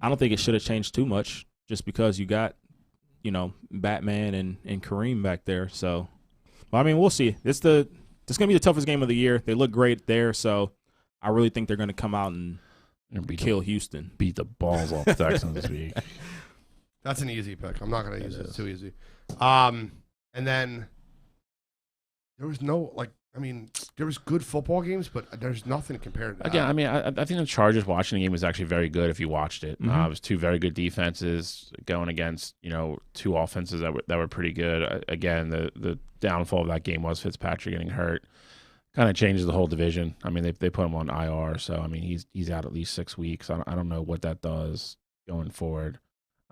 I don't think it should have changed too much just because you got, Batman and Kareem back there. So, but I mean, we'll see. It's going to be the toughest game of the year. They look great there, so I really think they're going to come out and kill Houston. Beat the balls off the Texans this week. That's an easy pick. I'm not going to use it. It's too easy. And then there was there was good football games, but there's nothing compared to that. Again, I mean, I think the Chargers watching the game was actually very good if you watched it. Mm-hmm. It was 2 very good defenses going against, 2 offenses that were pretty good. Again, the downfall of that game was Fitzpatrick getting hurt. Kind of changes the whole division. I mean, they put him on IR, so I mean he's out at least 6 weeks. I don't know what that does going forward.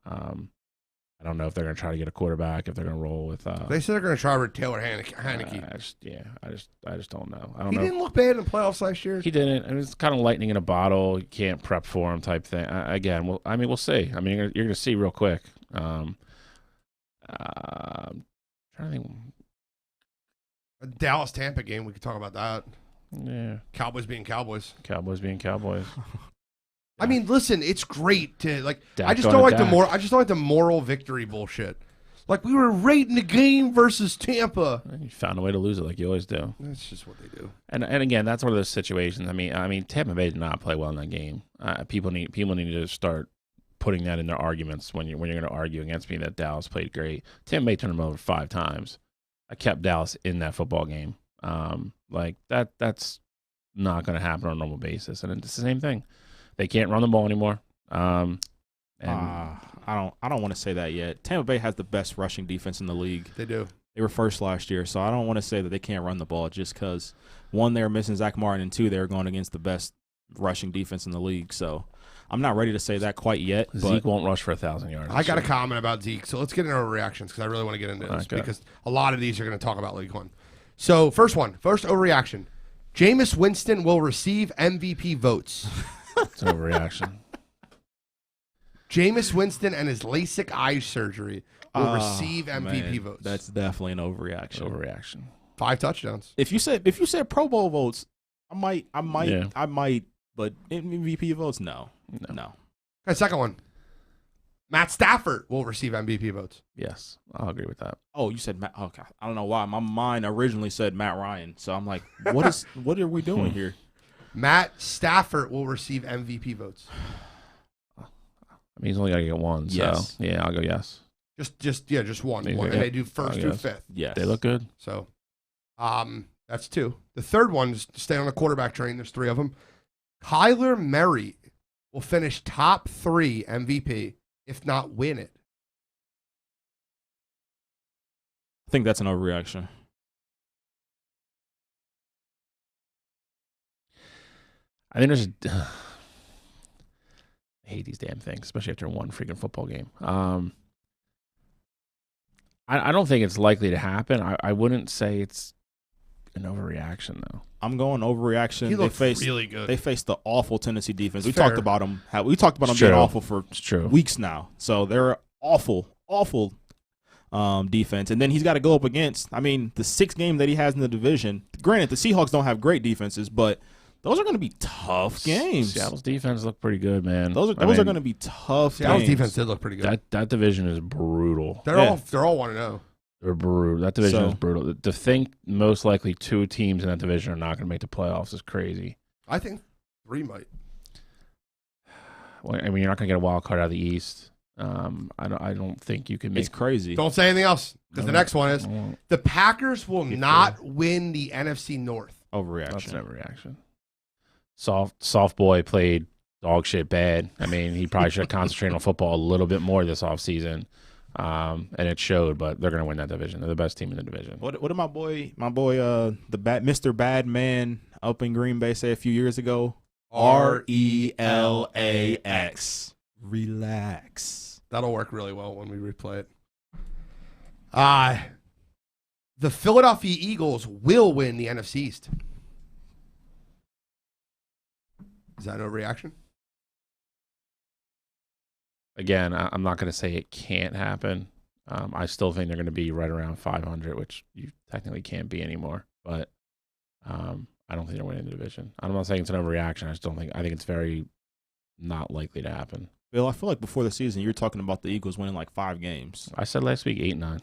I don't know if they're going to try to get a quarterback, if they're going to roll with. They said they're going to try with Taylor Heineke. I just don't know. I don't he know. Didn't look bad in the playoffs last year. He didn't. It was kind of lightning in a bottle. You can't prep for him type thing. Again, we'll see. I mean, you're going to see real quick. I'm trying to think. A Dallas-Tampa game, we could talk about that. Yeah. Cowboys being Cowboys. Cowboys being Cowboys. I mean, listen, it's great to Dak I just don't like Dak. the moral victory bullshit. Like we were right in the game versus Tampa. You found a way to lose it like you always do. That's just what they do. And again, that's one of those situations. I mean, Tampa Bay did not play well in that game. People need to start putting that in their arguments when you're going to argue against me that Dallas played great. Tampa Bay turned them over 5 times. I kept Dallas in that football game. That's not going to happen on a normal basis. And it's the same thing. They can't run the ball anymore. I don't want to say that yet. Tampa Bay has the best rushing defense in the league. They do. They were first last year, so I don't want to say that they can't run the ball just because, 1, they were missing Zach Martin, and 2, they were going against the best rushing defense in the league. So I'm not ready to say that quite yet. Zeke won't rush for 1,000 yards. I got a comment about Zeke, so let's get into our reactions because I really want to get into this because a lot of these are going to talk about League One. So first overreaction. Jameis Winston will receive MVP votes. It's an overreaction. Jameis Winston and his LASIK eye surgery will receive MVP votes. That's definitely an overreaction. 5 touchdowns. If you said Pro Bowl votes, I might, but MVP votes, no. Okay, second one. Matt Stafford will receive MVP votes. Yes, I'll agree with that. Oh, you said Matt. Okay, I don't know why. My mind originally said Matt Ryan, so I'm like, what are we doing here? Matt Stafford will receive MVP votes. I mean, he's only got to get 1. Yes. So yeah, I'll go yes. Just one. And they do first through 5th. Yes, they look good. So, that's 2. The third one is to stay on the quarterback train. There's 3 of them. Kyler Murray will finish top 3 MVP, if not win it. I think that's an overreaction. I think there's. I hate these damn things, especially after one freaking football game. I don't think it's likely to happen. I wouldn't say it's an overreaction, though. I'm going overreaction. He looked really good. They faced the awful Tennessee defense. We Fair. talked about them. We talked about them being awful for weeks now. So they're awful defense. And then he's got to go up against, the 6 game that he has in the division. Granted, the Seahawks don't have great defenses, but those are going to be tough games. Seattle's defense looked pretty good, man. Those are going to be tough Seattle's games. defense did look pretty good. That division is brutal. They're all 1-0. They're brutal. That division is brutal. To think most likely 2 teams in that division are not going to make the playoffs is crazy. I think 3 might. Well, you're not going to get a wild card out of the East. I don't think you can make. It's crazy. Don't say anything else, because the next one is the Packers will not win the NFC North. Overreaction. That's an overreaction. Soft boy played dog shit bad. He probably should have concentrated on football a little bit more this offseason. And it showed, but they're going to win that division. They're the best team in the division. What did my boy, Mr. Bad Man up in Green Bay say a few years ago? RELAX. Relax. That'll work really well when we replay it. The Philadelphia Eagles will win the NFC East. Is that no reaction? Again, I'm not going to say it can't happen. I still think they're going to be right around 500, which you technically can't be anymore. But I don't think they're winning the division. I'm not saying it's an overreaction. I think it's very not likely to happen. Bill, I feel like before the season, you were talking about the Eagles winning like 5 games. I said last week 8-9.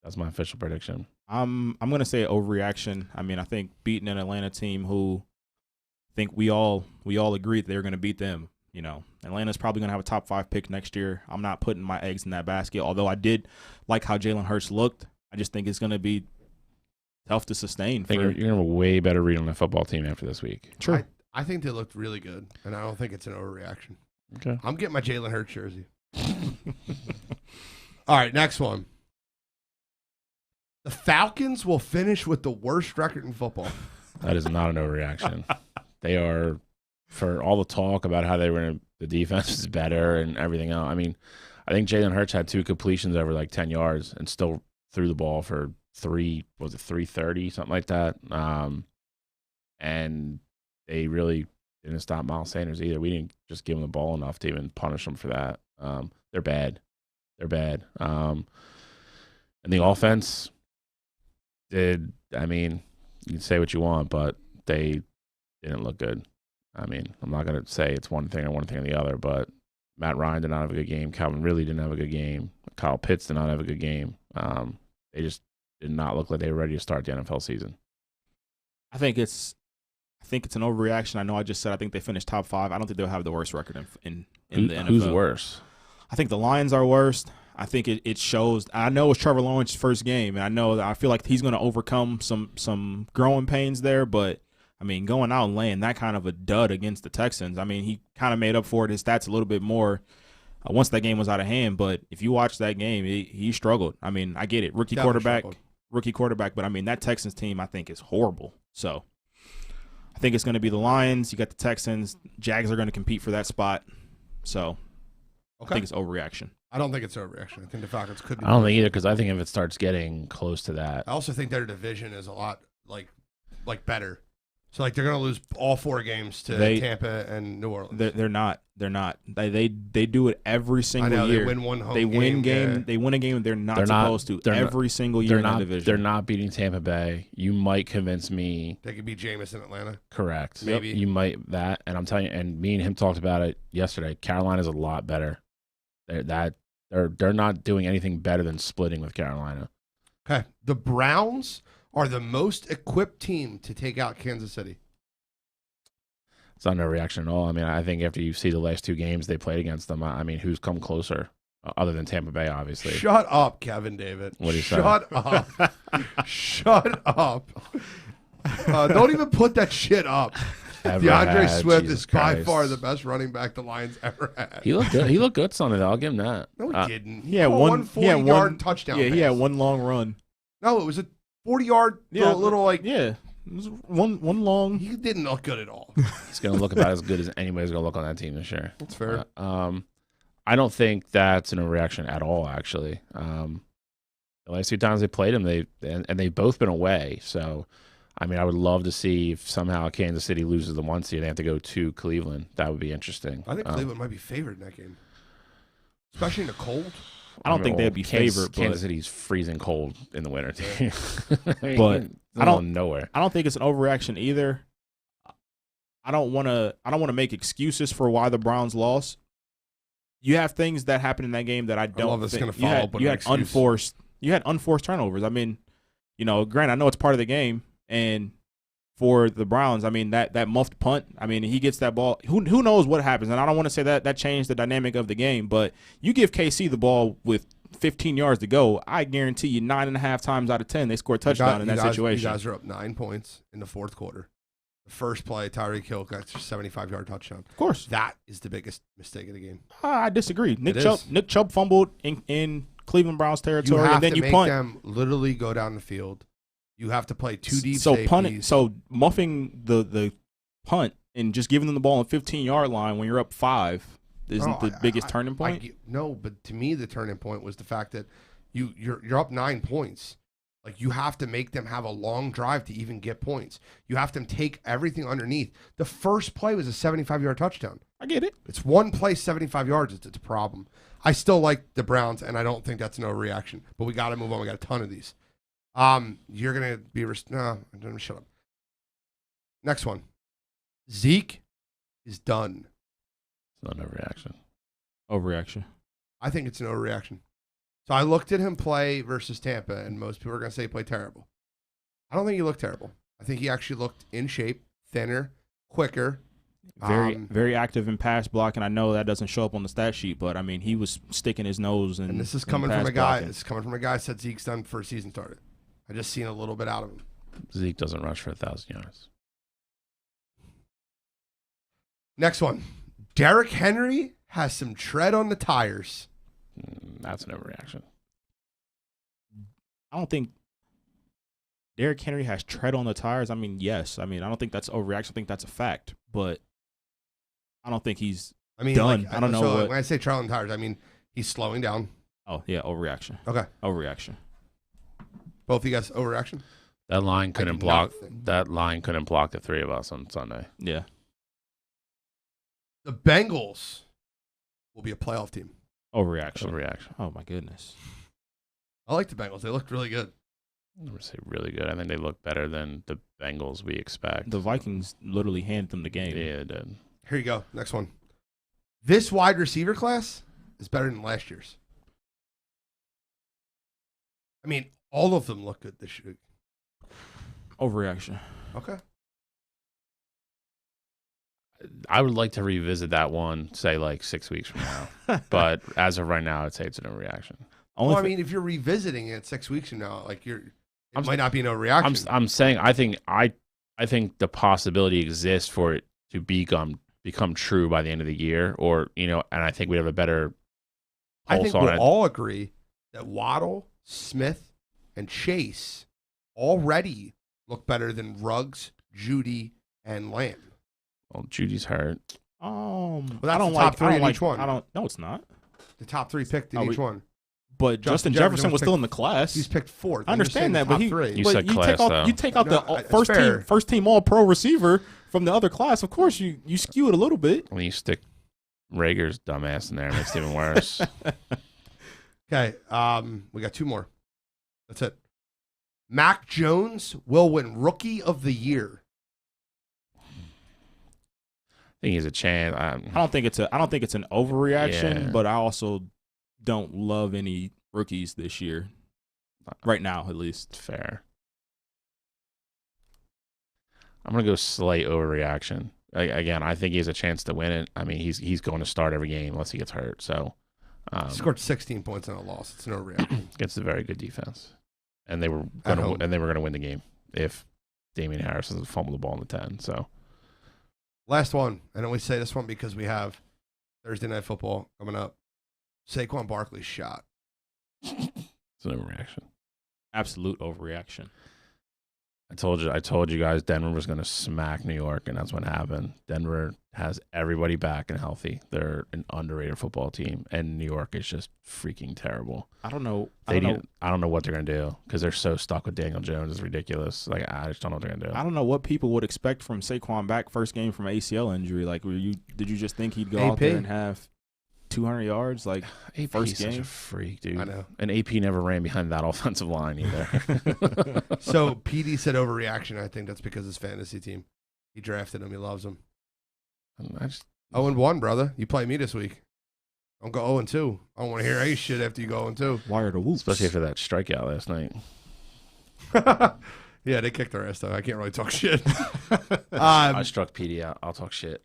That's my official prediction. I'm going to say overreaction. I think beating an Atlanta team who I think we all agreed they're going to beat them. Atlanta's probably going to have a top 5 pick next year. I'm not putting my eggs in that basket, although I did like how Jalen Hurts looked. I just think it's going to be tough to sustain. You're going to have a way better read on the football team after this week. Sure. I think they looked really good, and I don't think it's an overreaction. Okay. I'm getting my Jalen Hurts jersey. All right, next one. The Falcons will finish with the worst record in football. That is not an overreaction. They are, for all the talk about how the defense is better and everything else. I think Jalen Hurts had 2 completions over like 10 yards and still threw the ball for 330, something like that. And they really didn't stop Miles Sanders either. We didn't just give him the ball enough to even punish them for that. They're bad. And the offense did, you can say what you want, but they didn't look good. I'm not going to say it's one thing or the other, but Matt Ryan did not have a good game. Calvin Ridley didn't have a good game. Kyle Pitts did not have a good game. They just did not look like they were ready to start the NFL season. I think it's an overreaction. I know I just said I think they finished top 5. I don't think they'll have the worst record in the NFL. Who's worse? I think the Lions are worst. I think it shows. I know it's Trevor Lawrence's first game, and I feel like he's going to overcome some growing pains there. But going out and laying that kind of a dud against the Texans, he kind of made up for it. His stats a little bit more once that game was out of hand. But if you watch that game, he struggled. I get it, rookie quarterback, but that Texans team I think is horrible. So I think it's going to be the Lions. You got the Texans. Jags are going to compete for that spot. So I think it's overreaction. I don't think it's overreaction. I think the Falcons could be. I don't think either, because I think if it starts getting close to that. I also think their division is a lot like better. So they're going to lose all 4 games to Tampa and New Orleans. They're not. They do it every single year. They win one home game. They win a game they're not supposed to every single year in the division. They're not beating Tampa Bay. You might convince me. They could beat Jameis in Atlanta. Correct. Maybe. You might that. And I'm telling you, and me and him talked about it yesterday. Carolina's a lot better. They're not doing anything better than splitting with Carolina. Okay. The Browns are the most equipped team to take out Kansas City. It's not no reaction at all. I think after you see the last 2 games they played against them, who's come closer other than Tampa Bay, obviously. Shut up, Kevin David. What do you say? Shut up. Shut up. Don't even put that shit up. Deandre Swift is by far the best running back the Lions ever had. He looked good. He looked good Sunday, though. I'll give him that. No, he didn't. He had one 40-yard touchdown. Yeah, pass. he had one long run. No, it was a 40-yard little yeah. It was one long. He didn't look good at all. He's going to look about as good as anybody's going to look on that team this year. That's fair. I don't think that's an overreaction at all, actually. The last few times they played him, they've both been away. So, I mean, I would love to see if somehow Kansas City loses the 1 seed and they have to go to Cleveland. That would be interesting. I think Cleveland might be favored in that game, especially in the cold. I don't think they'd be favored. Kansas City's freezing cold in the winter, too. But I don't nowhere. I don't think it's an overreaction either. I don't want to make excuses for why the Browns lost. You have things that happened in that game that I don't love this think gonna follow up with you an had excuse. unforced turnovers. I mean, granted, I know it's part of the game, and for the Browns, I mean that muffed punt. I mean, he gets that ball. Who knows what happens? And I don't want to say that changed the dynamic of the game, but you give KC the ball with 15 yards to go, I guarantee you 9.5 times out of 10 they score a touchdown in that situation. You guys are up 9 points in the fourth quarter. The first play, Tyreek Hill got a 75-yard touchdown. Of course, that is the biggest mistake of the game. I disagree. Nick Chubb fumbled in Cleveland Browns territory, and then you punt. Them literally go down the field. You have to play 2 deep so safeties. Muffing the punt and just giving them the ball on 15-yard line when you're up 5 isn't the biggest turning point. No, but to me the turning point was the fact that you're up 9 points. Like, you have to make them have a long drive to even get points. You have to take everything underneath. The first play was a 75-yard touchdown. I get it. It's one play, 75 yards. It's a problem. I still like the Browns, and I don't think that's an overreaction. But we got to move on. We got a ton of these. You're going to be no, shut up. Next one. Zeke is done. It's not an overreaction. Overreaction. I think it's an overreaction. So I looked at him play versus Tampa, and most people are going to say he played terrible. I don't think he looked terrible. I think he actually looked in shape, thinner, quicker. Very active in pass blocking. I know that doesn't show up on the stat sheet, but I mean, he was sticking his nose in. And this is coming from a guy. Blocking. This is coming from a guy that said Zeke's done before the season started. I just seen a little bit out of him. Zeke doesn't rush for 1,000 yards. Next one. Derrick Henry has some tread on the tires. That's an overreaction. I don't think Derrick Henry has tread on the tires. I mean, yes. I mean, I don't think that's overreaction. I think that's a fact, but I don't think he's done. I don't know. So when I say tread on the tires, I mean he's slowing down. Oh yeah, overreaction. Okay, overreaction. Both of you guys overreaction. That line couldn't block. That line couldn't block the 3 of us on Sunday. Yeah. The Bengals will be a playoff team. Overreaction. Oh my goodness. I like the Bengals. They looked really good. I'm going to say really good. I think they look better than the Bengals we expect. The Vikings literally handed them the game. Yeah, it did. Here you go. Next one. This wide receiver class is better than last year's. I mean, all of them look good this year. Overreaction. Okay. I would like to revisit that one, say, like 6 weeks from now. But as of right now, I'd say it's an overreaction. Well, I mean, if you're revisiting it 6 weeks from now, like it might not be an overreaction. I'm saying I think the possibility exists for it to become true by the end of the year, or and I think we have a better I pulse think on we'll it. all agree that Waddle, Smith, and Chase already look better than Ruggs, Judy, and Lamb. Well, Judy's hurt. Well, that's I don't the top like, three I don't in like, each one. No, it's not. The top 3 picked in each one. But Justin Jefferson was still in the class. He's picked 4th. I understand that, but You said class, though. You take out the first team All Pro receiver from the other class. Of course, you skew it a little bit. When you stick Rager's dumbass in there, it makes it even worse. Okay, we got 2 more. That's it. Mac Jones will win Rookie of the Year. I think he's a chance. I don't think it's an overreaction, Yeah. but I also don't love any rookies this year. Right now, at least. Fair. I'm gonna go slight overreaction. Again, I think he has a chance to win it. I mean, he's going to start every game unless he gets hurt. So He scored 16 points in a loss. It's no reaction. Against a very good defense, and they were gonna win the game if Damian Harris doesn't fumble the ball in the 10. So last one, and I always say this one because we have Thursday Night Football coming up. Saquon Barkley's shot. it's an overreaction. Absolute overreaction. I told you guys Denver was going to smack New York, and that's what happened. Denver has everybody back and healthy. They're an underrated football team, and New York is just freaking terrible. I don't know. I don't know what they're going to do because they're so stuck with Daniel Jones. It's ridiculous. Like, I just don't know what they're going to do. I don't know what people would expect from Saquon back first game from ACL injury. Like, did you just think he'd go out there and have 200 yards? Like, AP first is such game? a freak, dude. I know. And AP never ran behind that offensive line either. So PD said overreaction. I think that's because his fantasy team. He drafted him. He loves him. I just 0-1, brother. You play me this week. Don't go 0-2. I don't want to hear any shit after you go 0-2. Wire2Wire. especially after that strikeout last night. Yeah, they kicked their ass though. I can't really talk shit. I struck PD out. I'll talk shit.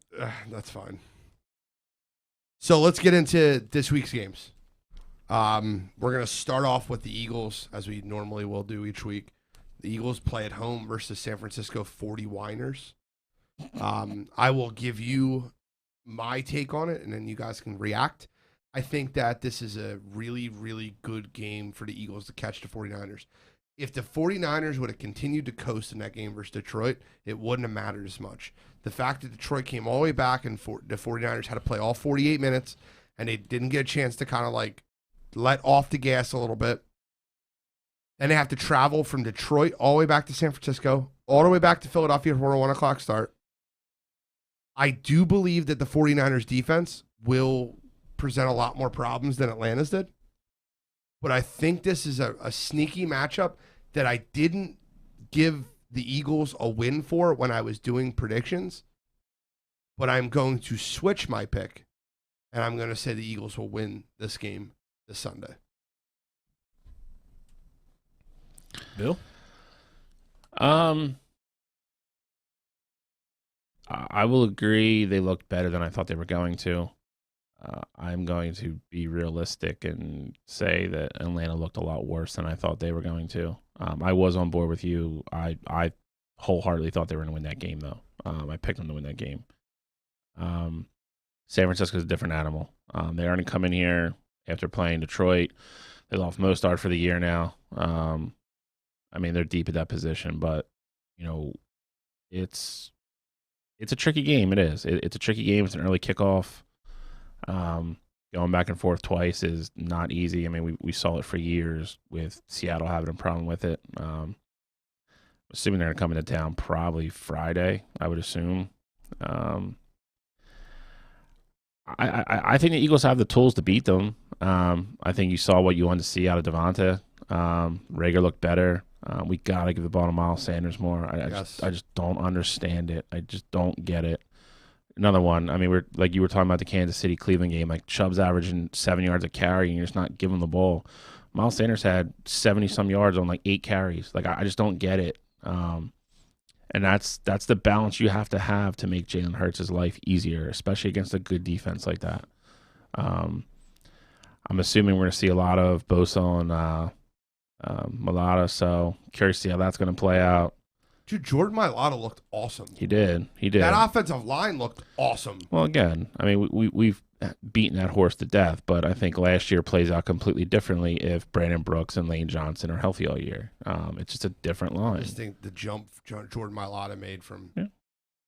That's fine. So let's get into this week's games. We're going to start off with the Eagles, as we normally will do each week. The Eagles play at home versus San Francisco 49ers. I will give you my take on it, and then you guys can react. I think that this is a really, really good game for the Eagles to catch the 49ers. If the 49ers would have continued to coast in that game versus Detroit, it wouldn't have mattered as much. The fact that Detroit came all the way back and the 49ers had to play all 48 minutes, and they didn't get a chance to kind of like let off the gas a little bit. Then they have to travel from Detroit all the way back to San Francisco, all the way back to Philadelphia for a 1 o'clock start. I do believe that the 49ers defense will present a lot more problems than Atlanta's did. But I think this is a sneaky matchup that I didn't give the Eagles a win for when I was doing predictions. But I'm going to switch my pick, and I'm going to say the Eagles will win this game this Sunday. Bill? I will agree they looked better than I thought they were going to. I'm going to be realistic and say that Atlanta looked a lot worse than I thought they were going to. I was on board with you. I wholeheartedly thought they were going to win that game, though. I picked them to win that game. San Francisco's a different animal. They already come in here after playing Detroit. They lost Mostard for the year now. I mean, they're deep at that position, but, you know, it's a tricky game. It is. It's a tricky game. It's an early kickoff. Going back and forth twice is not easy. I mean, we saw it for years with Seattle having a problem with it. Assuming they're coming to town probably Friday, I would assume. I think the Eagles have the tools to beat them. I think you saw what you wanted to see out of Devonta. Rager looked better. We got to give the ball to Miles Sanders more. I just don't understand it. I just don't get it. Another one. I mean, we're like you were talking about the Kansas City Cleveland game. Like Chubb's averaging 7 yards a carry, and you're just not giving the ball. Miles Sanders had 70-some yards on like 8 carries. Like I just don't get it. And that's the balance you have to make Jalen Hurts' life easier, especially against a good defense like that. I'm assuming we're going to see a lot of Bosa and Mailata, so curious to see how that's going to play out. Dude, Jordan Mailata looked awesome. He did. That offensive line looked awesome. Well, again, I mean, we've beaten that horse to death, but I think last year plays out completely differently if Brandon Brooks and Lane Johnson are healthy all year. It's just a different line. I just think the jump Jordan Mailata made from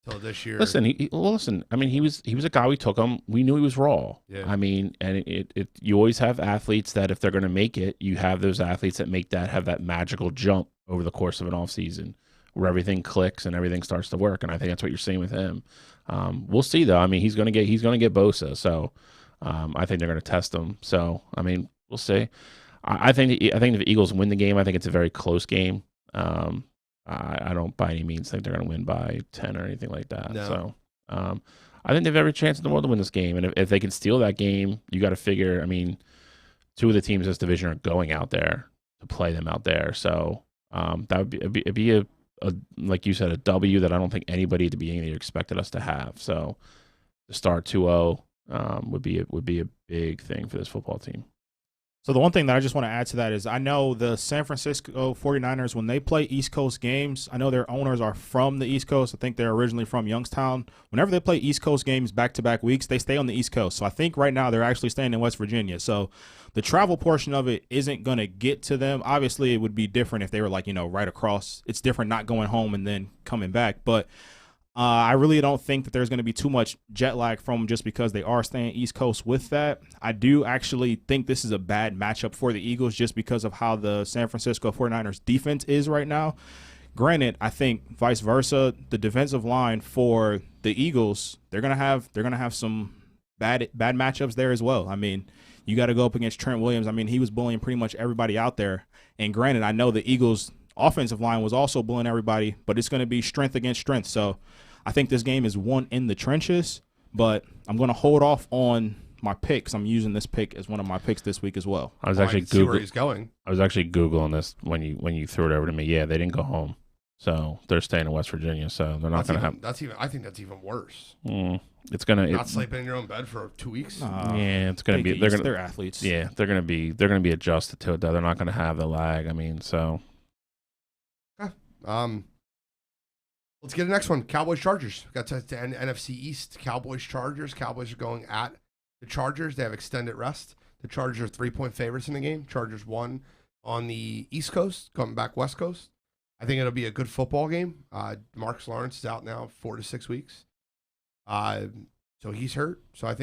till this year. Listen. I mean, he was a guy we took him. We knew he was raw. Yeah. I mean, and you always have athletes that if they're going to make it, you have those athletes that have that magical jump over the course of an offseason where everything clicks and everything starts to work. And I think that's what you're seeing with him. We'll see though. I mean, he's going to get Bosa. So I think they're going to test him. So, I mean, we'll see. I think if the Eagles win the game, I think it's a very close game. I don't by any means think they're going to win by 10 or anything like that. No. So I think they have every chance in the world to win this game. And if they can steal that game, you got to figure, I mean, 2 of the teams in this division are going out there to play them out there. So that would be a like you said, a W that I don't think anybody at the beginning of the year expected us to have. So to start 2-0 would be a big thing for this football team. So the one thing that I just want to add to that is I know the San Francisco 49ers, when they play East Coast games, I know their owners are from the East Coast. I think they're originally from Youngstown. Whenever they play East Coast games back-to-back weeks, they stay on the East Coast. So I think right now they're actually staying in West Virginia. So the travel portion of it isn't going to get to them. Obviously, it would be different if they were right across. It's different not going home and then coming back. But I really don't think that there's going to be too much jet lag from just because they are staying East Coast with that. I do actually think this is a bad matchup for the Eagles just because of how the San Francisco 49ers defense is right now. Granted, I think vice versa, the defensive line for the Eagles, they're going to have some bad matchups there as well. I mean, you got to go up against Trent Williams. I mean, he was bullying pretty much everybody out there. And granted, I know the Eagles offensive line was also bullying everybody, but it's going to be strength against strength. So I think this game is won in the trenches, but I'm going to hold off on my picks. I'm using this pick as one of my picks this week as well. I was actually Googling this when you threw it over to me. Yeah, they didn't go home, so they're staying in West Virginia. So they're not going to have. I think that's even worse. It's gonna not sleeping in your own bed for 2 weeks. Yeah, it's gonna be. They're athletes. Yeah, they're gonna be adjusted to it. Though they're not going to have the lag. I mean, so. Let's get the next one. Cowboys Chargers. Got to NFC East. Cowboys Chargers. Cowboys are going at the Chargers. They have extended rest. The Chargers are 3-point favorites in the game. Chargers won on the East Coast, coming back West Coast. I think it'll be a good football game. Marcus Lawrence is out now 4 to 6 weeks. So he's hurt. So I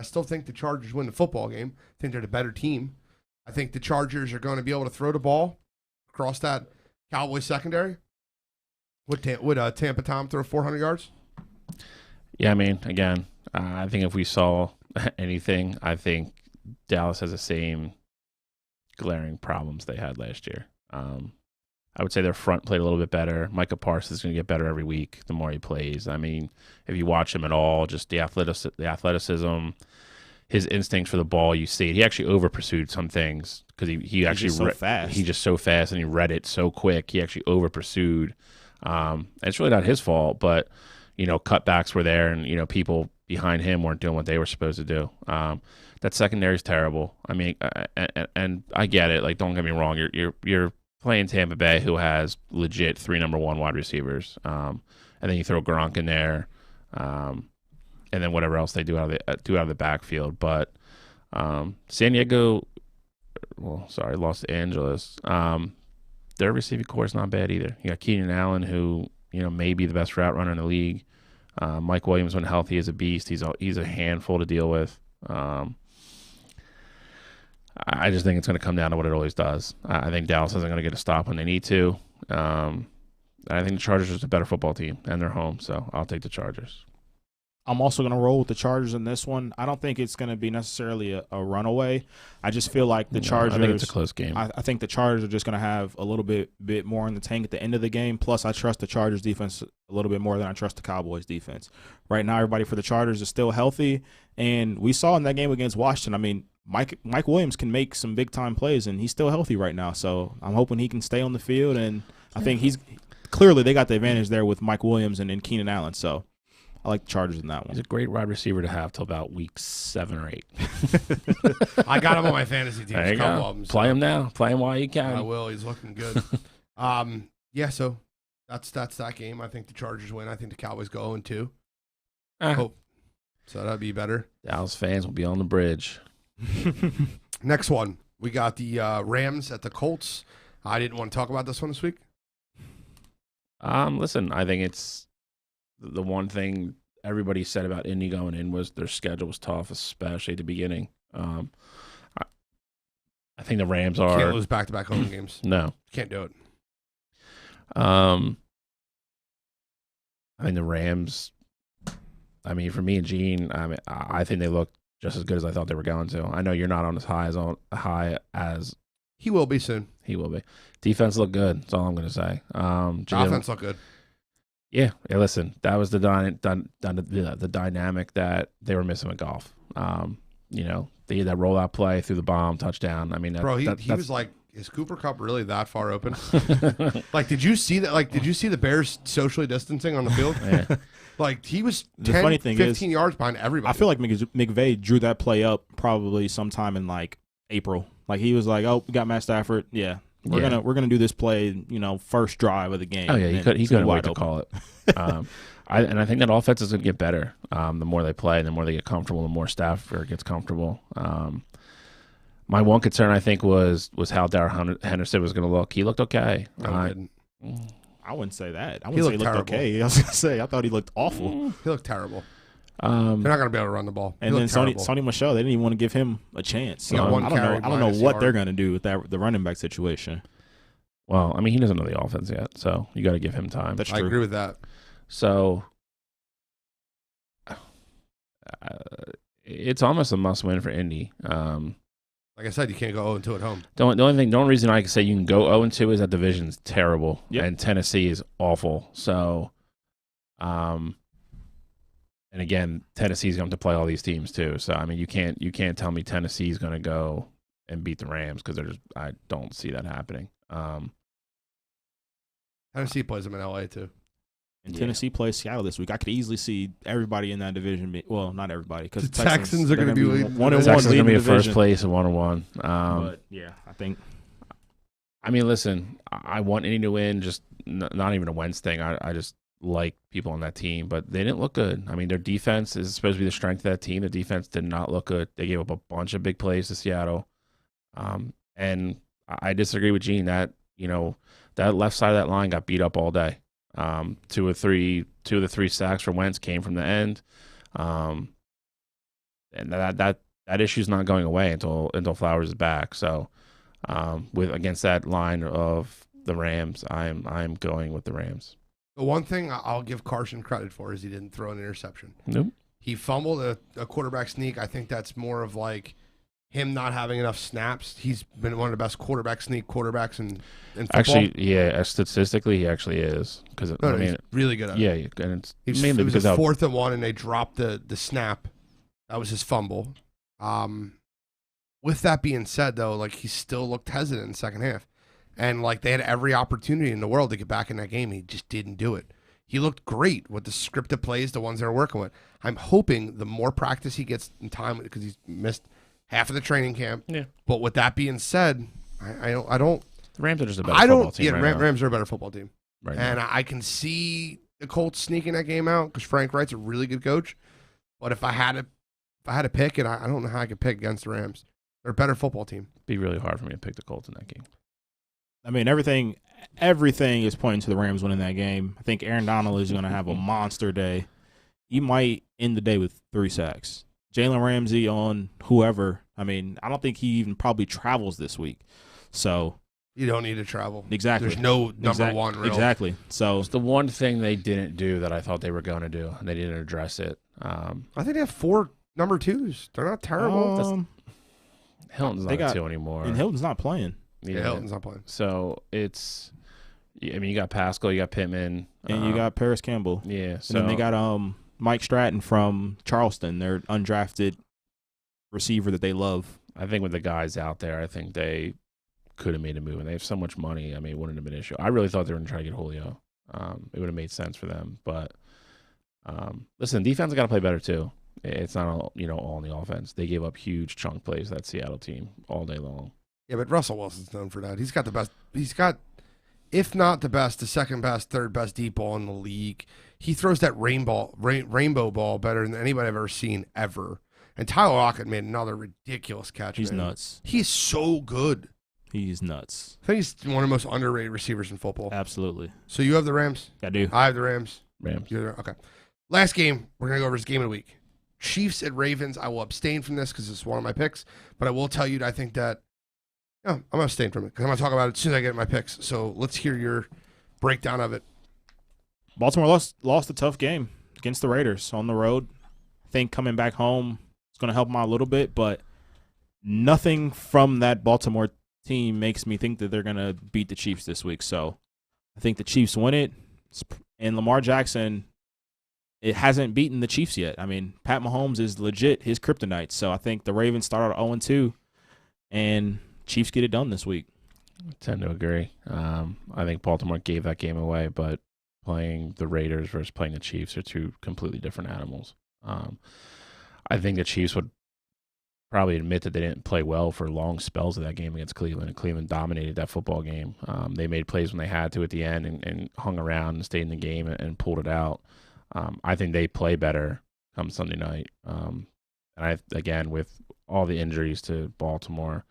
still think the Chargers win the football game. I think they're the better team. I think the Chargers are going to be able to throw the ball across that Cowboys secondary. Would Tampa Tom throw 400 yards? Yeah, I mean, again, I think if we saw anything, I think Dallas has the same glaring problems they had last year. I would say their front played a little bit better. Micah Parsons is going to get better every week the more he plays. I mean, if you watch him at all, just the athleticism, his instincts for the ball, you see it. He actually over-pursued some things because he's just so fast. He's just so fast, and he read it so quick. He actually over-pursued. It's really not his fault, but cutbacks were there, and people behind him weren't doing what they were supposed to do. That secondary is terrible. I mean, and I get it. Like, don't get me wrong. You're playing Tampa Bay, who has legit 3 number 1 wide receivers, and then you throw Gronk in there, and then whatever else they do out of the backfield. But Los Angeles. Their receiving core is not bad either. You got Keenan Allen, who may be the best route runner in the league. Mike Williams, when healthy, is a beast. He's a handful to deal with. I just think it's going to come down to what it always does. I think Dallas isn't going to get a stop when they need to. I think the Chargers are a better football team, and they're home, so I'll take the Chargers. I'm also going to roll with the Chargers in this one. I don't think it's going to be necessarily a runaway. I just feel like the Chargers. I think it's a close game. I think the Chargers are just going to have a little bit more in the tank at the end of the game. Plus, I trust the Chargers defense a little bit more than I trust the Cowboys defense. Right now, everybody for the Chargers is still healthy, and we saw in that game against Washington. I mean, Mike Williams can make some big time plays, and he's still healthy right now. So I'm hoping he can stay on the field, and I think he's clearly they got the advantage there with Mike Williams and Keenan Allen. So I like the Chargers in that one. He's a great wide receiver to have till about week 7 or 8. I got him on my fantasy team. There you go. Play him now. Play him while you can. I will. He's looking good. Yeah, so that's that game. I think the Chargers win. I think the Cowboys go 0-2. Hope. So that'd be better. Dallas fans will be on the bridge. Next one. We got the Rams at the Colts. I didn't want to talk about this one this week. Listen, I think it's the one thing everybody said about Indy going in was their schedule was tough, especially at the beginning. I think the Rams are. Can't lose back-to-back home games. No. Can't do it. I think the Rams, for me and Gene, I think they look just as good as I thought they were going to. I know you're not on as high as he will be soon. He will be. Defense looked good. That's all I'm going to say. Offense looked good. Yeah. Listen, that was the dynamic that they were missing with Goff. They had that rollout play through the bomb touchdown. He was like, is Cooper Kupp really that far open? Did you see that? Did you see the Bears socially distancing on the field? Yeah. He was 15 yards behind everybody. I feel like McVay drew that play up probably sometime in April. Like he was like, "Oh, we got Matt Stafford. Yeah, we're gonna do this play. First drive of the game." Oh yeah, he couldn't wait to call it. I think that offense is going to get better. The more they play, the more they get comfortable, the more Stafford gets comfortable. My one concern, I think, was how Darrell Henderson was going to look. He looked okay. I wouldn't say that. I wouldn't say he looked okay. I was going to say I thought he looked awful. He looked terrible. They're not going to be able to run the ball. And then Sony Michel, they didn't even want to give him a chance. So I don't know what they're going to do with the running back situation. Well, I mean, he doesn't know the offense yet, so you got to give him time. That's true. I agree with that. So it's almost a must-win for Indy. Like I said, you can't go 0-2 at home. The only reason I can say you can go 0-2 is that division's terrible, yep. And Tennessee is awful. So, and again, Tennessee's going to play all these teams too. So I mean, you can't tell me Tennessee's going to go and beat the Rams because I don't see that happening. Tennessee plays them in LA too. And Tennessee plays Seattle this week. I could easily see everybody in that division. Well, not everybody, because the Texans are going to be leading. Texans are going to be in first place at 1-1. But yeah, I think. I mean, listen, I want Indy to win. Just not even a Wentz thing. I just like people on that team, but they didn't look good. I mean, their defense is supposed to be the strength of that team. The defense did not look good. They gave up a bunch of big plays to Seattle, and I disagree with Gene that that left side of that line got beat up all day. Two of the three sacks for Wentz came from the end, and that issue's not going away until Flowers is back. So, against that line of the Rams, I'm going with the Rams. The one thing I'll give Carson credit for is he didn't throw an interception. Nope. He fumbled a quarterback sneak. I think that's more of like him not having enough snaps. He's been one of the best quarterback sneak quarterbacks in football. Actually, yeah, statistically, he actually is. Because he's really good at it. Yeah, and it's mainly because it was 4th and 1, and they dropped the snap. That was his fumble. With that being said, though, like he still looked hesitant in the second half, and like they had every opportunity in the world to get back in that game. He just didn't do it. He looked great with the scripted plays, the ones they're working with. I'm hoping the more practice he gets in time, because he's missed half of the training camp. Yeah. But with that being said, I don't. The Rams are just a better football team. Yeah, Rams are a better football team. Right and now. I can see the Colts sneaking that game out because Frank Wright's a really good coach. But if I had to pick, and I don't know how I could pick against the Rams. They're a better football team. It'd be really hard for me to pick the Colts in that game. I mean, everything is pointing to the Rams winning that game. I think Aaron Donald is going to have a monster day. He might end the day with 3 sacks. Jalen Ramsey on whoever. I mean, I don't think he even probably travels this week. So you don't need to travel. Exactly. There's no number one real. Exactly. So it's the one thing they didn't do that I thought they were going to do, and they didn't address it. I think they have 4 number 2s. They're not terrible. Hilton's not 2 anymore. And Hilton's not playing. Yeah, Hilton's not playing. So it's, I mean, you got Pascal, you got Pittman, and you got Paris Campbell. Yeah. So and then they got Mike Stratton from Charleston. They're undrafted receiver that they love. I think with the guys out there, I think they could have made a move, and they have so much money. I mean, it wouldn't have been an issue. I really thought they were going to try to get Julio. It would have made sense for them, but listen, defense got to play better too. It's not all all in the offense. They gave up huge chunk plays to that Seattle team all day long. Yeah, but Russell Wilson's known for that. He's got the best. He's got, if not the best, the second best, third best deep ball in the league. He throws that rainbow ball better than anybody I've ever seen ever. And Tyler Lockett made another ridiculous catch. He's nuts. He's so good. He's nuts. I think he's one of the most underrated receivers in football. Absolutely. So you have the Rams? I do. I have the Rams. Rams. Okay. Last game, we're going to go over this game of the week. Chiefs at Ravens. I will abstain from this because it's one of my picks. But I will tell you that I think that, I'm going to abstain from it because I'm going to talk about it as soon as I get my picks. So let's hear your breakdown of it. Baltimore lost a tough game against the Raiders on the road. I think coming back home is going to help them out a little bit, but nothing from that Baltimore team makes me think that they're going to beat the Chiefs this week. So I think the Chiefs win it. And Lamar Jackson, it hasn't beaten the Chiefs yet. I mean, Pat Mahomes is legit his kryptonite. So I think the Ravens start out 0-2, and Chiefs get it done this week. I tend to agree. I think Baltimore gave that game away, but playing the Raiders versus playing the Chiefs are two completely different animals. I think the Chiefs would probably admit that they didn't play well for long spells of that game against Cleveland, and Cleveland dominated that football game. They made plays when they had to at the end and hung around and stayed in the game and pulled it out. I think they play better come Sunday night. And again, with all the injuries to Baltimore,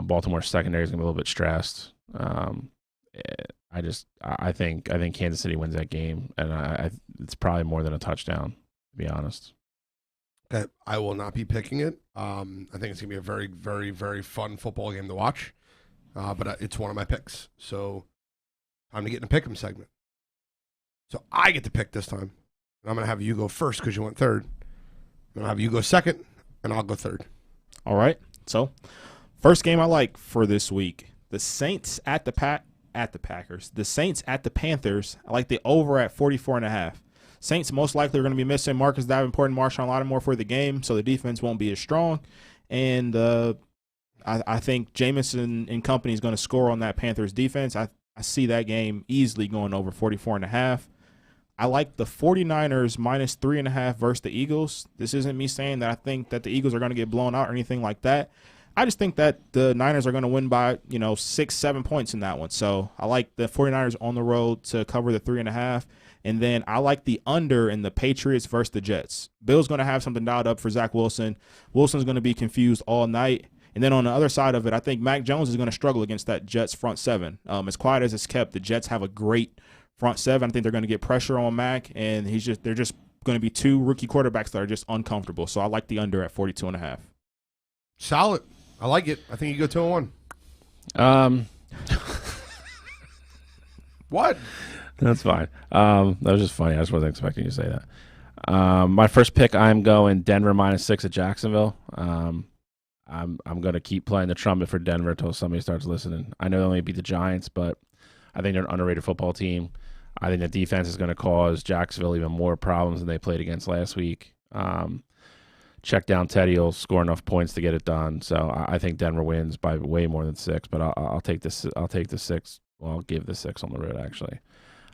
Baltimore's secondary is going to be a little bit stressed. I think Kansas City wins that game, and it's probably more than a touchdown, to be honest. Okay, I will not be picking it. I think it's going to be a very, very, very fun football game to watch, but it's one of my picks. So time to get in a pick'em segment. So I get to pick this time, and I'm going to have you go first because you went third. I'm going to have you go second, and I'll go third. All right. So first game I like for this week, the Saints at the Packers. The Saints at the Panthers. I like the over at 44.5. Saints most likely are going to be missing Marcus Davenport and Marshawn Lattimore for the game, so the defense won't be as strong. And I think Jameson and company is going to score on that Panthers defense. I see that game easily going over 44.5. I like the 49ers minus 3.5 versus the Eagles. This isn't me saying that I think that the Eagles are going to get blown out or anything like that. I just think that the Niners are going to win by, 6-7 points in that one. So I like the 49ers on the road to cover the 3.5. And then I like the under in the Patriots versus the Jets. Bill's going to have something dialed up for Zach Wilson. Wilson's going to be confused all night. And then on the other side of it, I think Mac Jones is going to struggle against that Jets front seven. As quiet as it's kept, the Jets have a great front seven. I think they're going to get pressure on Mac, and they're just going to be two rookie quarterbacks that are just uncomfortable. So I like the under at 42.5. Solid. I like it. I think you go 2-1. What? That's fine. That was just funny. I just wasn't expecting you to say that. My first pick, I'm going Denver minus 6 at Jacksonville. I'm going to keep playing the trumpet for Denver until somebody starts listening. I know they only beat the Giants, but I think they're an underrated football team. I think the defense is going to cause Jacksonville even more problems than they played against last week. Check down Teddy will score enough points to get it done. So I think Denver wins by way more than 6, but I'll take this. I'll take the 6. Well, I'll give the 6 on the road, actually.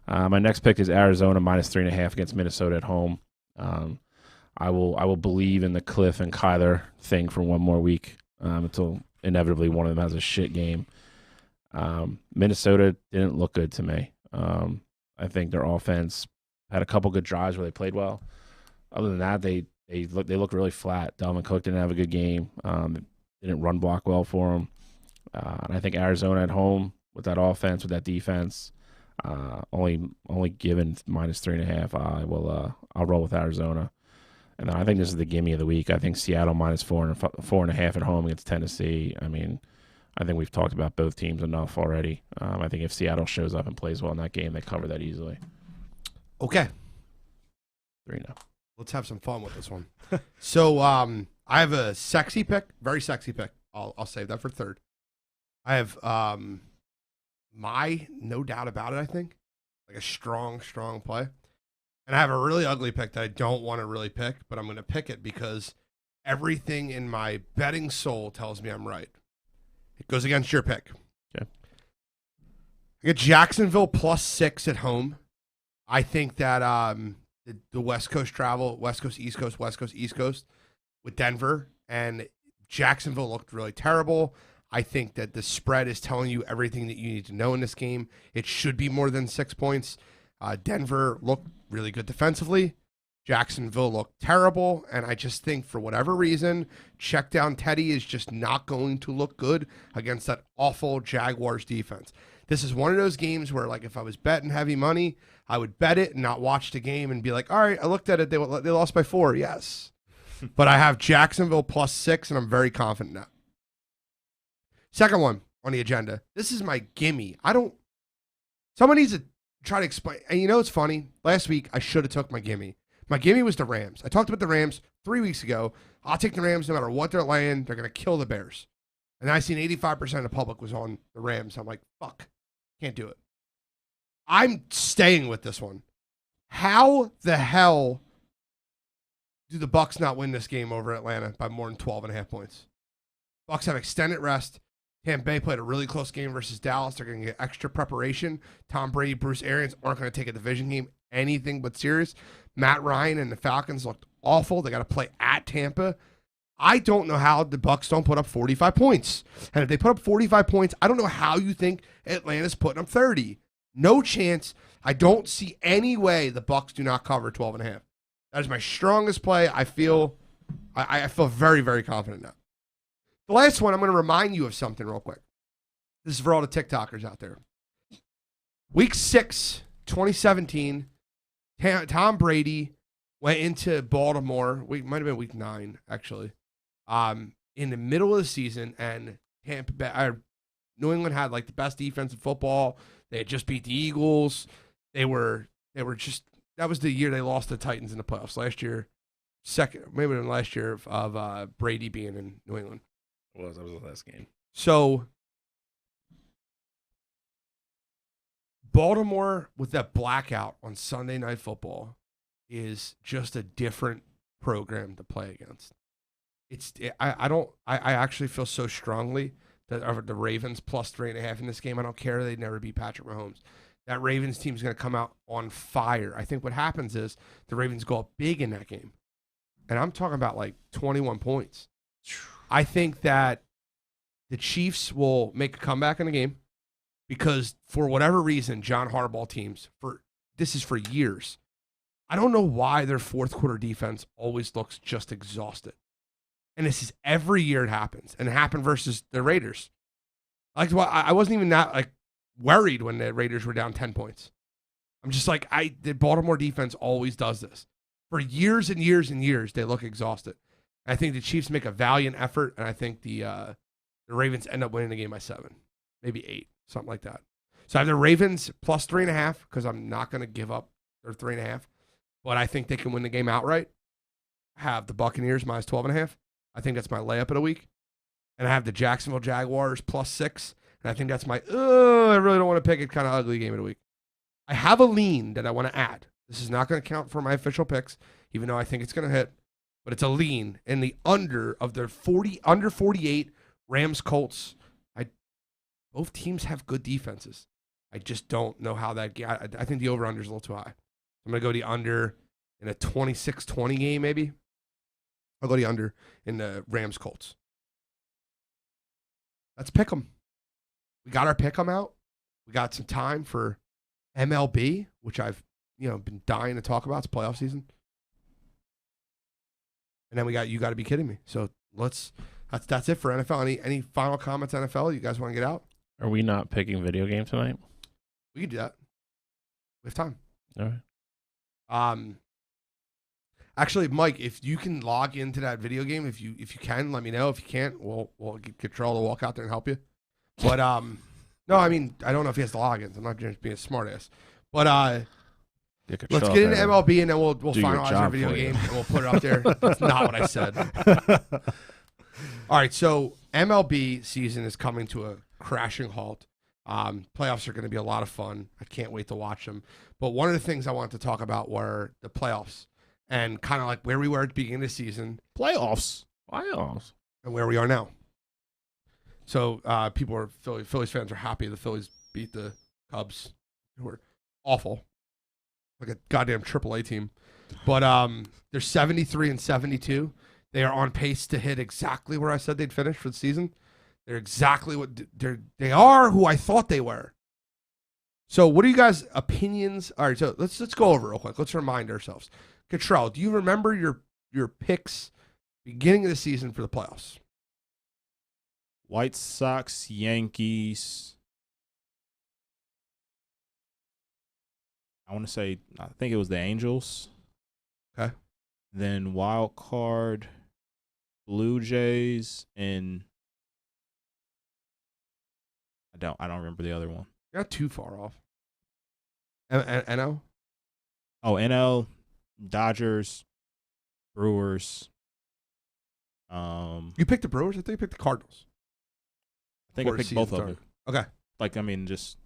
My next pick is Arizona minus 3.5 against Minnesota at home. I will believe in the Cliff and Kyler thing for one more week until inevitably one of them has a shit game. Minnesota didn't look good to me. I think their offense had a couple good drives where they played well. Other than that, they look really flat. Dalvin Cook didn't have a good game. Didn't run block well for him. And I think Arizona at home with that offense, with that defense, only given minus 3.5. I'll roll with Arizona. And then I think this is the gimme of the week. I think Seattle minus 4.5 at home against Tennessee. I mean, I think we've talked about both teams enough already. I think if Seattle shows up and plays well in that game, they cover that easily. Okay. 3-0. Let's have some fun with this one. So I have a sexy pick, very sexy pick. I'll save that for third. I have my no doubt about it, I think, like a strong play. And I have a really ugly pick that I don't want to really pick, but I'm going to pick it because everything in my betting soul tells me I'm right. It goes against your pick. Okay. I get Jacksonville plus 6 at home. I think that the West Coast travel, West Coast, East Coast, West Coast, East Coast with Denver, and Jacksonville looked really terrible. I think that the spread is telling you everything that you need to know in this game. It should be more than 6 points. Denver looked really good defensively. Jacksonville looked terrible, and I just think for whatever reason, check down Teddy is just not going to look good against that awful Jaguars defense. This is one of those games where, like, if I was betting heavy money, I would bet it and not watch the game and be like, all right, I looked at it. They lost by 4. Yes. But I have Jacksonville plus 6, and I'm very confident in that. Second one on the agenda. This is my gimme. Someone needs to try to explain. And you know, it's funny. Last week, I should have took my gimme. My gimme was the Rams. I talked about the Rams 3 weeks ago. I'll take the Rams no matter what they're laying. They're going to kill the Bears. And I seen 85% of the public was on the Rams. I'm like, fuck, can't do it. I'm staying with this one. How the hell do the Bucs not win this game over Atlanta by more than 12.5 points? Bucs have extended rest. Tampa Bay played a really close game versus Dallas. They're going to get extra preparation. Tom Brady, Bruce Arians aren't going to take a division game anything but serious. Matt Ryan and the Falcons looked awful. They got to play at Tampa. I don't know how the Bucs don't put up 45 points. And if they put up 45 points, I don't know how you think Atlanta's putting up 30. No chance. I don't see any way the Bucs do not cover 12.5. That is my strongest play. I feel very, very confident now. The last one, I'm going to remind you of something real quick. This is for all the TikTokers out there. Week 6, 2017, Tom Brady went into Baltimore. It might have been week 9, actually. In the middle of the season, and New England had like the best defense in football. They had just beat the Eagles. They were just, that was the year they lost the Titans in the playoffs last year. Maybe last year of Brady being in New England. That was the last game. So Baltimore with that blackout on Sunday Night Football is just a different program to play against. I actually feel so strongly that the Ravens plus 3.5 in this game. I don't care. They'd never beat Patrick Mahomes. That Ravens team is going to come out on fire. I think what happens is the Ravens go up big in that game. And I'm talking about like 21 points. I think that the Chiefs will make a comeback in the game because for whatever reason, John Harbaugh teams, this is for years, I don't know why their fourth quarter defense always looks just exhausted. And this is every year it happens. And it happened versus the Raiders. I wasn't even that worried when the Raiders were down 10 points. I'm just like, the Baltimore defense always does this. For years and years and years, they look exhausted. And I think the Chiefs make a valiant effort, and I think the Ravens end up winning the game by 7, maybe 8, something like that. So I have the Ravens plus 3.5 because I'm not going to give up their 3.5, but I think they can win the game outright. I have the Buccaneers minus 12.5. I think that's my layup of the week. And I have the Jacksonville Jaguars plus 6. And I think that's my, I really don't want to pick it, kind of ugly game of the week. I have a lean that I want to add. This is not going to count for my official picks, even though I think it's going to hit. But it's a lean in the under of their under 48 Rams Colts. Both teams have good defenses. I just don't know how that. I think the over-under is a little too high. I'm going to go the under in a 26-20 game, maybe. I'll go the under in the Rams Colts. Let's pick them. We got our pick 'em out. We got some time for MLB, which I've been dying to talk about. It's playoff season. And then we got You Got to Be Kidding Me. So that's it for NFL. Any final comments, NFL? You guys want to get out? Are we not picking video game tonight? We can do that. We have time. All right. Actually, Mike, if you can log into that video game, if you can, let me know. If you can't, we'll get Catrell to walk out there and help you. But no, I mean, I don't know if he has the logins. I'm not just being a smartass. But let's get into MLB and then we'll finalize our video game and we'll put it up there. That's not what I said. All right, so MLB season is coming to a crashing halt. Playoffs are going to be a lot of fun. I can't wait to watch them. But one of the things I wanted to talk about were the playoffs and kind of like where we were at the beginning of the season. Playoffs. And where we are now. So Phillies fans are happy the Phillies beat the Cubs, who are awful, like a goddamn AAA team. But they're 73-72. They are on pace to hit exactly where I said they'd finish for the season. They're exactly what they are who I thought they were. So what are you guys' opinions? All right, so let's go over it real quick. Let's remind ourselves. Catrell, do you remember your picks beginning of the season for the playoffs? White Sox, Yankees. I think it was the Angels. Okay. Then wild card, Blue Jays, and I don't remember the other one. You're not too far off. NL? Oh, NL, Dodgers, Brewers. You picked the Brewers? I think you picked the Cardinals. I think I picked both of them. Okay. Just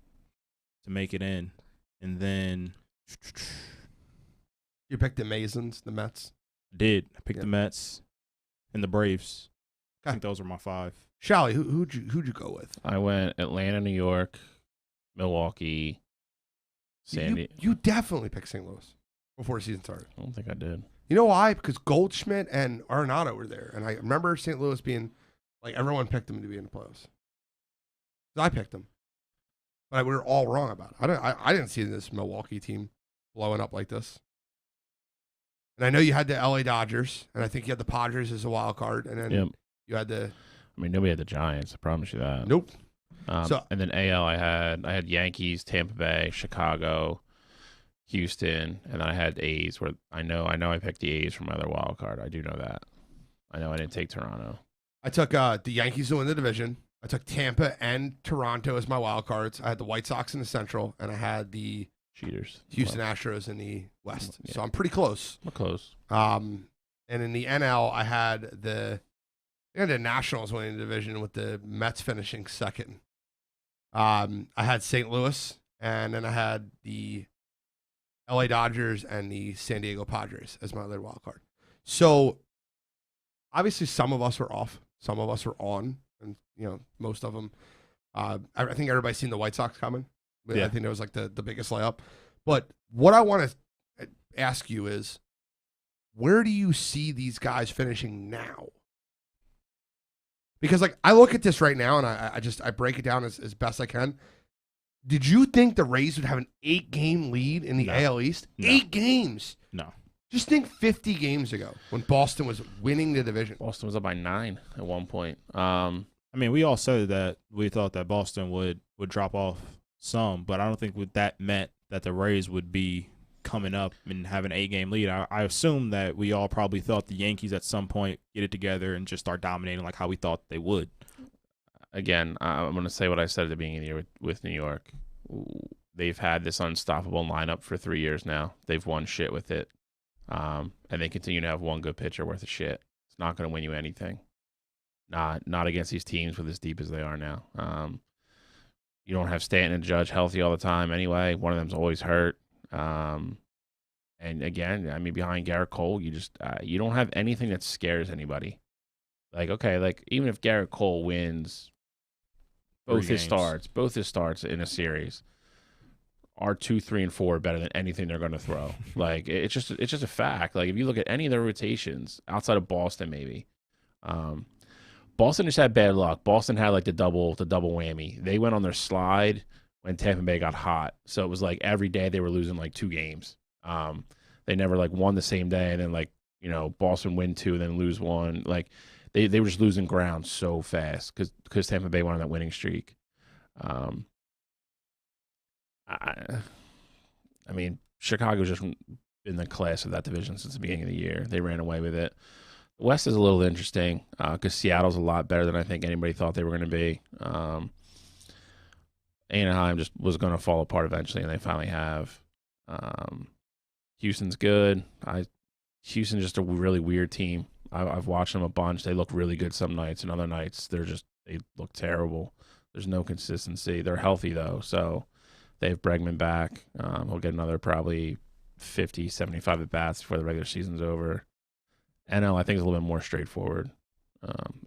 to make it in. And then you picked the Masons, the Mets? I did. I picked the Mets and the Braves. Okay. I think those were my 5. Shally, who'd you go with? I went Atlanta, New York, Milwaukee, Sandy. You definitely picked St. Louis before the season started. I don't think I did. You know why? Because Goldschmidt and Arenado were there. And I remember St. Louis being, like, everyone picked them to be in the playoffs. I picked them. But we were all wrong about it. I didn't see this Milwaukee team blowing up like this. And I know you had the LA Dodgers, and I think you had the Padres as a wild card. And then you had the... I mean, nobody had the Giants. I promise you that. Nope. And then AL, I had Yankees, Tampa Bay, Chicago, Houston, and then I had A's. Where I know I picked the A's for my other wild card. I do know that. I know I didn't take Toronto. I took the Yankees to win the division. I took Tampa and Toronto as my wild cards. I had the White Sox in the Central, and I had the Houston Astros in the West. Yeah. So I'm pretty close. I'm close. And in the NL, I had the Nationals winning the division with the Mets finishing second. I had St. Louis, and then I had the LA Dodgers and the San Diego Padres as my other wild card. So obviously some of us were off, some of us were on, and most of them. I think everybody's seen the White Sox coming. Yeah. I think that was like the biggest layup. But what I want to ask you is, where do you see these guys finishing now? Because, like, I look at this right now, and I break it down as best I can. Did you think the Rays would have an 8-game lead in the AL East? No. 8 games. No. Just think 50 games ago when Boston was winning the division. Boston was up by 9 at one point. I mean, we all said that we thought that Boston would drop off some, but I don't think that meant that the Rays would be coming up and have an 8-game lead. I assume that we all probably thought the Yankees at some point get it together and just start dominating like how we thought they would. Again, I'm going to say what I said at the beginning of the year with New York. They've had this unstoppable lineup for 3 years now. They've won shit with it. And they continue to have one good pitcher worth of shit. It's not going to win you anything. Not against these teams with as deep as they are now. You don't have Stanton and Judge healthy all the time anyway. One of them's always hurt. And again, I mean, behind Garrett Cole, you just you don't have anything that scares anybody. Like, okay, like even if Garrett Cole wins both his starts in a series, are 2, 3, and 4 better than anything they're going to throw? Like, it's just a fact. Like, if you look at any of their rotations outside of Boston, maybe. Boston just had bad luck. Boston had like the double whammy. They went on their slide when Tampa Bay got hot. So it was like every day they were losing like 2 games. They never like won the same day, and then like, Boston win 2 and then lose 1. Like they were just losing ground so fast because Tampa Bay went on that winning streak. I mean, Chicago's just been the class of that division since the beginning of the year. They ran away with it. The West is a little interesting because Seattle's a lot better than I think anybody thought they were going to be. Anaheim just was going to fall apart eventually, and they finally have. Houston's good. Houston's just a really weird team. I've watched them a bunch. They look really good some nights, and other nights they look terrible. There's no consistency. They're healthy, though, so they have Bregman back. He'll get another probably 50, 75 at-bats before the regular season's over. NL, I think, is a little bit more straightforward.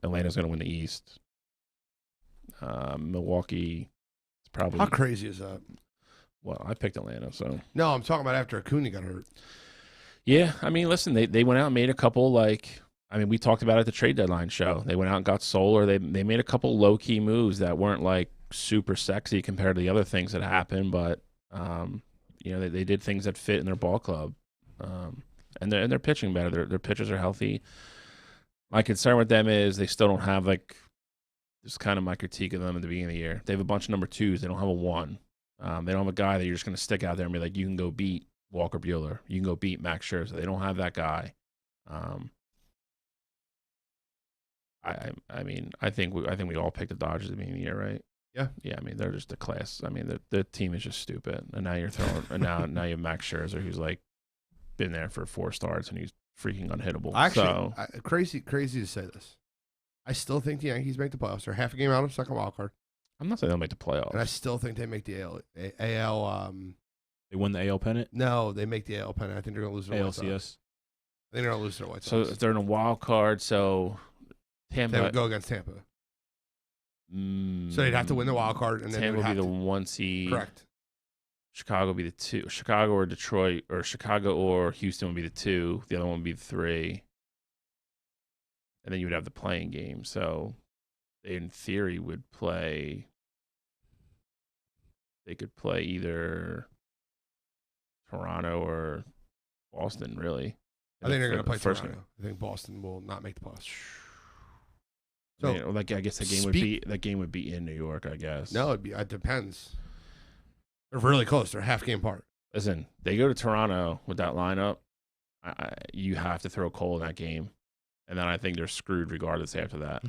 Atlanta's going to win the East. Milwaukee is probably... How crazy is that? Well, I picked Atlanta, so... No, I'm talking about after Acuna got hurt. Yeah, I mean, listen, they went out and made a couple, we talked about it at the trade deadline show. They went out and got Solar. They made a couple low-key moves that weren't, super sexy compared to the other things that happened, but, they did things that fit in their ball club. And they're pitching better. Their pitchers are healthy. My concern with them is they still don't have, this is kind of my critique of them at the beginning of the year. They have a bunch of number 2s. They don't have a 1. They don't have a guy that you're just going to stick out there and be like, you can go beat Walker Buehler. You can go beat Max Scherzer. They don't have that guy. I think we all picked the Dodgers at the beginning of the year, right? Yeah. Yeah, I mean, they're just a class. I mean, the team is just stupid. And now you're throwing and now you have Max Scherzer, who's been there for 4 starts and he's freaking unhittable. Actually, crazy to say this. I still think the Yankees make the playoffs. They're half a game out of second wild card. I'm not saying they'll make the playoffs. And I still think they make the AL. They won the AL pennant? No, they make the AL pennant. I think they're going to lose to the White Sox. ALCS. I think they're going to lose to the White Sox. So if they're in a wild card, so Tampa. They would go against Tampa. So they'd have to win the wild card, and then Tampa would be the 1 seed. Correct. Chicago would be the 2. Chicago or Detroit, or Chicago or Houston would be the 2. The other one would be the 3. And then you would have the playing game. So they, in theory, would play. They could play either Toronto or Boston, really. I think they're going to play Toronto. I think Boston will not make the playoffs. So, I guess that game would be in New York, I guess. No, it depends. They're really close. They're a half game apart. Listen, they go to Toronto with that lineup. You have to throw Cole in that game, and then I think they're screwed regardless after that.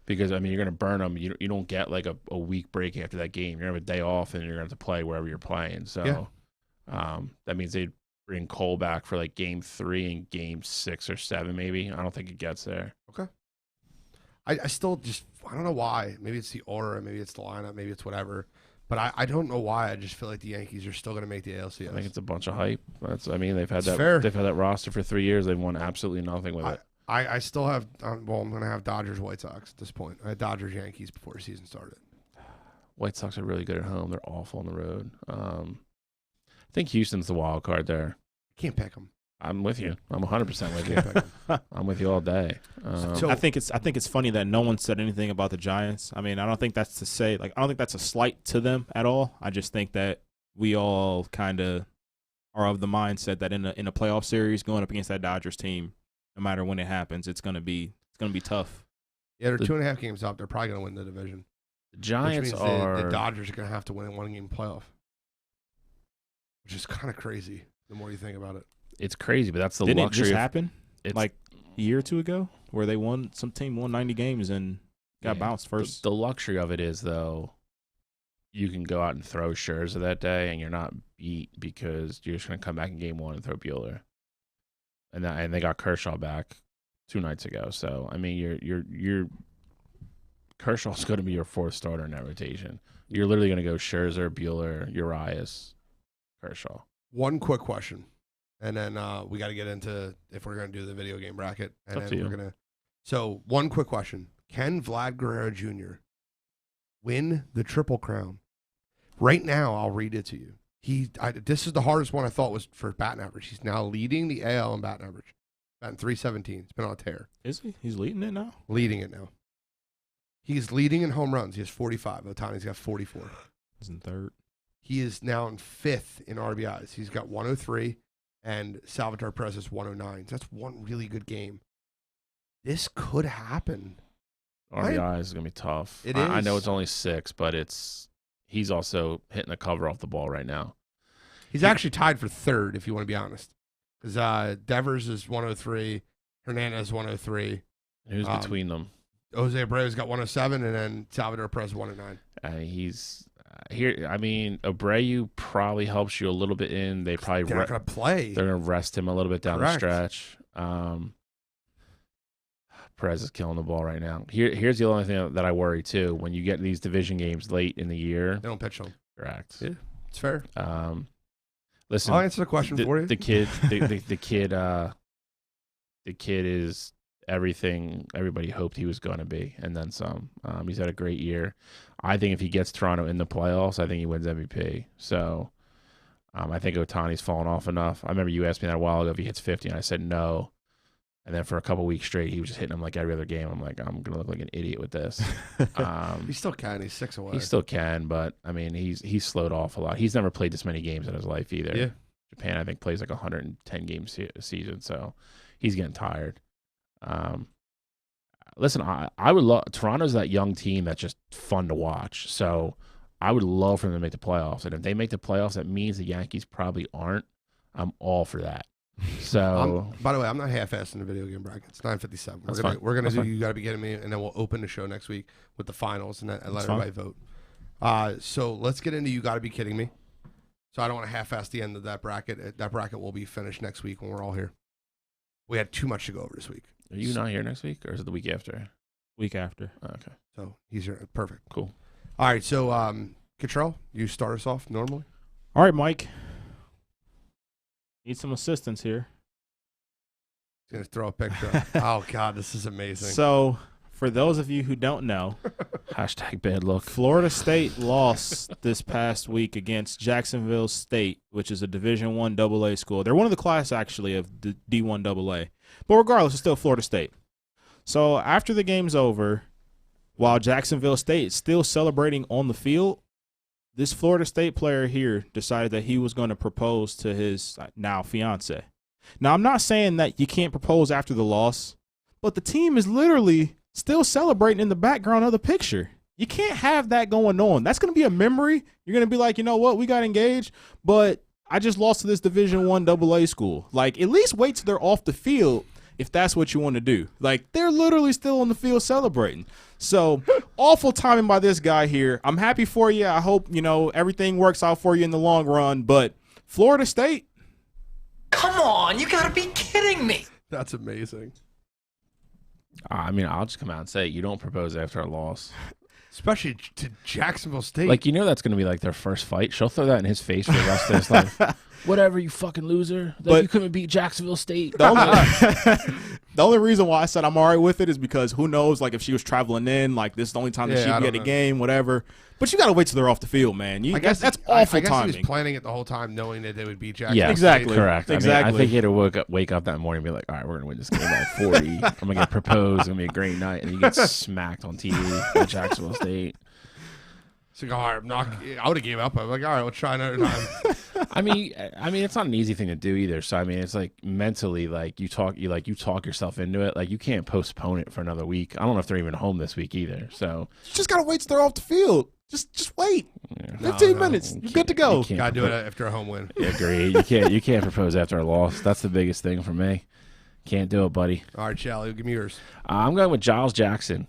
Because you're going to burn them. You don't get like a week break after that game. You're going to have a day off, and you're going to have to play wherever you're playing. So that means they'd bring Cole back for like game 3 and game 6 or 7, maybe. I don't think it gets there. Okay. I still just, I don't know why. Maybe it's the aura, maybe it's the lineup, maybe it's whatever. But I don't know why. I just feel like the Yankees are still going to make the ALCS. I think it's a bunch of hype. They've had that. Fair. They've had that roster for 3 years. They've won absolutely nothing with it. I still have. I'm going to have Dodgers, White Sox at this point. I had Dodgers, Yankees before the season started. White Sox are really good at home. They're awful on the road. I think Houston's the wild card there. Can't pick them. I'm with you. I'm 100% with you. I'm with you all day. So I think it's funny that no one said anything about the Giants. I mean, I don't think that's to say I don't think that's a slight to them at all. I just think that we all kind of are of the mindset that in a playoff series going up against that Dodgers team, no matter when it happens, it's gonna be tough. Yeah, they're 2.5 games up. They're probably gonna win the division. The Giants which means the Dodgers are gonna have to win a 1-game playoff, which is kind of crazy. The more you think about it. It's crazy, but that's the Didn't luxury. It just happen like a year or two ago where some team won 90 games and got bounced first. The luxury of it is, though, you can go out and throw Scherzer that day and you're not beat because you're just going to come back in game 1 and throw Buehler. And they got Kershaw back 2 nights ago. So, I mean, you're Kershaw's going to be your 4th starter in that rotation. You're literally going to go Scherzer, Buehler, Urias, Kershaw. One quick question. And then we got to get into if we're going to do the video game bracket. And then we're going to. So, one quick question. Can Vlad Guerrero Jr. win the Triple Crown? Right now, I'll read it to you. This is the hardest one I thought was for batting average. He's now leading the AL in batting average. Batting .317. It's been on a tear. Is he? He's leading it now? Leading it now. He's leading in home runs. He has 45. Ohtani's got 44. He's in 3rd. He is now in 5th in RBIs. He's got 103. And Salvador Perez is 109. That's one really good game. This could happen. RBI is going to be tough. It is. I know it's only 6, but he's also hitting the cover off the ball right now. He's actually tied for 3rd, if you want to be honest. Because Devers is 103, Hernandez 103. Who's between them? Jose Abreu's got 107, and then Salvador Perez 109. He's here. I mean, Abreu probably helps you a little bit in. They're not going to play. They're going to rest him a little bit down the stretch. Perez is killing the ball right now. Here's the only thing that I worry too. When you get these division games late in the year, they don't pitch them. Correct. Yeah, it's fair. Listen, I'll answer the question for you. The kid is everything everybody hoped he was going to be, and then some. He's had a great year. I think if he gets Toronto in the playoffs, I think he wins MVP. So I think Ohtani's fallen off enough. I remember you asked me that a while ago if he hits 50, and I said no. And then for a couple weeks straight, he was just hitting them like every other game. I'm like, I'm going to look like an idiot with this. He still can. He's 6 away. He still can, but, I mean, he's slowed off a lot. He's never played this many games in his life either. Yeah. Japan, I think, plays like 110 games a season, so he's getting tired. Listen, I would love – Toronto's that young team that's just fun to watch. So I would love for them to make the playoffs. And if they make the playoffs, that means the Yankees probably aren't. I'm all for that. So, by the way, I'm not half-assed in the video game bracket. It's 9:57. We're gonna do. You got to be kidding me, and then we'll open the show next week with the finals and let everybody vote. So let's get into you got to be kidding me. So I don't want to half-ass the end of that bracket. That bracket will be finished next week when we're all here. We had too much to go over this week. Are you not here next week, or is it the week after? Week after. Oh, okay. So he's here. Perfect. Cool. All right. So Catrell, you start us off normally. All right, Mike. Need some assistance here. He's going to throw a picture up. Oh, God, this is amazing. So, For those of you who don't know, Hashtag bad luck. Florida State lost this past week against Jacksonville State, which is a Division I AA school. They're one of the class, actually, of the D1 AA. But regardless, it's still Florida State. So after the game's over, while Jacksonville State is still celebrating on the field, this Florida State player here decided that he was going to propose to his now fiance. Now, I'm not saying that you can't propose after the loss, but the team is literally still celebrating in the background of the picture. You can't have that going on. That's going to be a memory. You're going to be like, you know what, we got engaged, but I just lost to this Division I AA school. Like, at least wait till they're off the field if that's what you want to do. Like, they're literally still on the field celebrating. So, awful timing by this guy here. I'm happy for you. I hope, everything works out for you in the long run. But Florida State. Come on, you gotta be kidding me. That's amazing. I mean, I'll just come out and say you don't propose after a loss. Especially to Jacksonville State. Like, that's going to be like their first fight. She'll throw that in his face for the rest of his life. Whatever, you fucking loser. Like, you couldn't beat Jacksonville State. The only reason why I said I'm all right with it is because who knows, like, if she was traveling in, like, this is the only time that she'd be at a game, whatever. But you got to wait till they're off the field, man. I guess that's awful I guess timing. he was planning it the whole time knowing that they would beat Jacksonville Yeah, exactly. Correct. Exactly. I mean, I think he had to wake up that morning and be like, all right, we're going to win this game by 40. I'm going to get proposed. It's going to be a great night. And he gets smacked on TV at Jacksonville State. It's like, all right, I would have gave up. I'm like, all right, we'll try another time. I mean, it's not an easy thing to do either. So I mean, it's like mentally, like you talk yourself into it. Like you can't postpone it for another week. I don't know if they're even home this week either. So You just got to wait till they're off the field. Just wait. Yeah. 15 minutes. You're good to go. Got to do it after a home win. Agreed. You can't propose after a loss. That's the biggest thing for me. Can't do it, buddy. All right, Charlie, give me yours. I'm going with Giles Jackson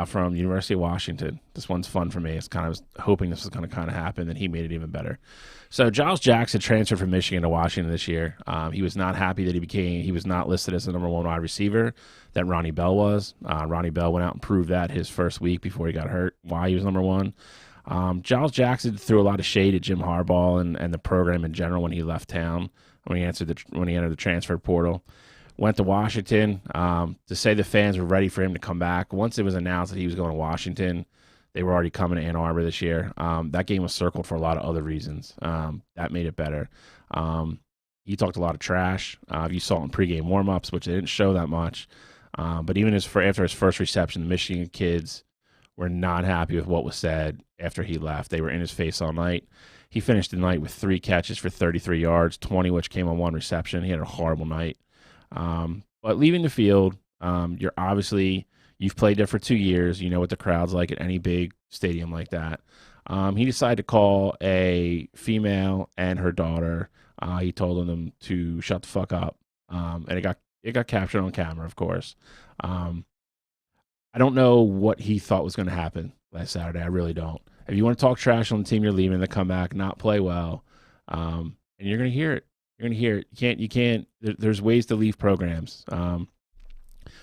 from University of Washington. This one's fun for me. I was hoping this was going to kind of happen, and he made it even better. So Giles Jackson transferred from Michigan to Washington this year. He was not happy that he was not listed as the number one wide receiver that Ronnie Bell was. Ronnie Bell went out and proved that his first week before he got hurt, why he was number one. Giles Jackson threw a lot of shade at Jim Harbaugh and the program in general when he left town, when he entered the transfer portal. Went to Washington to say the fans were ready for him to come back. Once it was announced that he was going to Washington, they were already coming to Ann Arbor this year. That game was circled for a lot of other reasons. That made it better. He talked a lot of trash. You saw it in pregame warmups, which they didn't show that much. But even after his first reception, the Michigan kids were not happy with what was said after he left. They were in his face all night. He finished the night with 3 catches for 33 yards, 20 which came on 1 reception. He had a horrible night. But leaving the field, you've played there for 2 years. You know what the crowd's like at any big stadium like that. He decided to call a female and her daughter. He told them to shut the fuck up. And it got captured on camera, of course. I don't know what he thought was going to happen last Saturday. I really don't. If you want to talk trash on the team you're leaving, they come back, not play well, and you're going to hear it. You're going to hear it. You can't. There's ways to leave programs.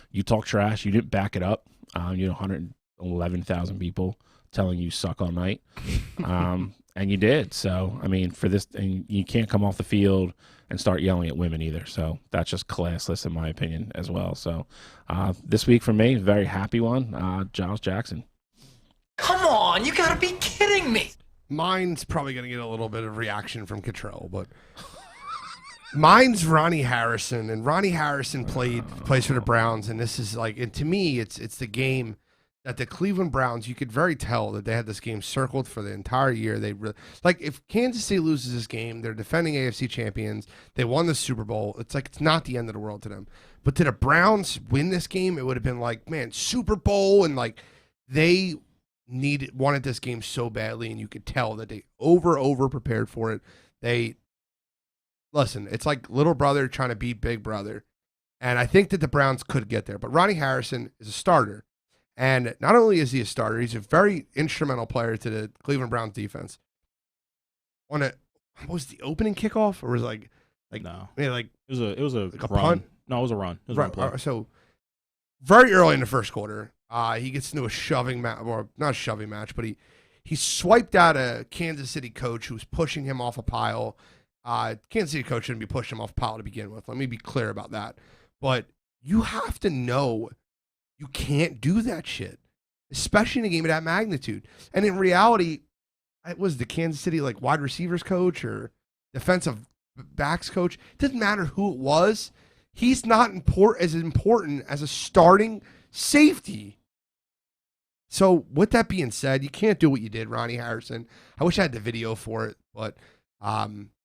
You talk trash. You didn't back it up. 111,000 people telling you suck all night, and you did. So I mean, for this, and you can't come off the field and start yelling at women either. So that's just classless in my opinion as well. So this week for me, very happy one. Giles Jackson. Come on, you gotta be kidding me. Mine's probably going to get a little bit of reaction from Catrell, but mine's Ronnie Harrison, and Ronnie Harrison plays for the Browns, and this is like, and to me, it's the game that the Cleveland Browns, you could very tell that they had this game circled for the entire year. They like, if Kansas City loses this game, they're defending AFC champions. They won the Super Bowl. It's like, it's not the end of the world to them. But to the Browns win this game, it would have been like, man, Super Bowl, and like they wanted this game so badly, and you could tell that they over prepared for it. Listen, it's like little brother trying to beat big brother. And I think that the Browns could get there. But Ronnie Harrison is a starter. And not only is he a starter, he's a very instrumental player to the Cleveland Browns defense. What was the opening kickoff? Or was it like No. Yeah, like It was a like a run. punt? No, it was a run. It was a run play. So very early in the first quarter, he gets into a shoving match, or not a shoving match, but he swiped out a Kansas City coach who was pushing him off a pile. Kansas City coach shouldn't be pushing him off a pile to begin with. Let me be clear about that. But you have to know You can't do that shit, especially in a game of that magnitude. And in reality, it was the Kansas City like wide receivers coach or defensive backs coach. It doesn't matter who it was. He's not as important as a starting safety. So with that being said, you can't do what you did, Ronnie Harrison. I wish I had the video for it, but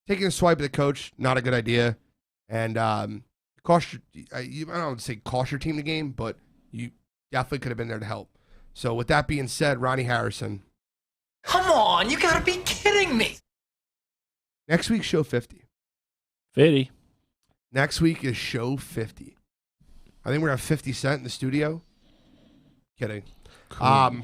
taking a swipe at the coach, not a good idea. And I don't want to say cost your team the game, but you definitely could have been there to help. So with that being said, Ronnie Harrison. Come on, you gotta be kidding me. Next week's show 50. 50. Next week is show 50. I think we're going to have 50 Cent in the studio. Kidding. Cool.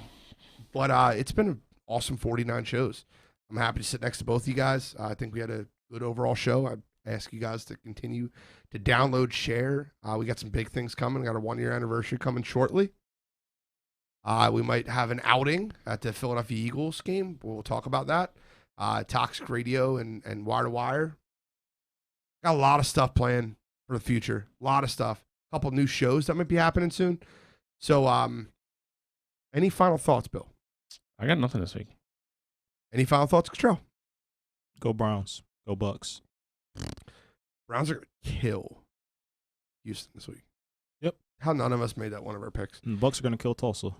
But it's been an awesome 49 shows. I'm happy to sit next to both of you guys. I think we had a good overall show. I ask you guys to continue to download, share. We got some big things coming. We got our 1-year anniversary coming shortly. We might have an outing at the Philadelphia Eagles game. We'll talk about that. Toxic Radio and Wire2Wire. Got a lot of stuff planned for the future. A lot of stuff. A couple new shows that might be happening soon. So, any final thoughts, Bill? I got nothing this week. Any final thoughts, Catrell? Go Browns. Go Bucks. Browns are going to kill Houston this week. Yep. How none of us made that one of our picks. And the Bucks are going to kill Tulsa.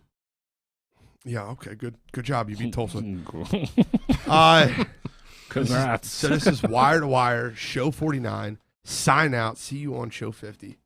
Yeah, okay, good job. You beat Tulsa. Congrats. So this is Wire2Wire, show 49. Sign out. See you on show 50.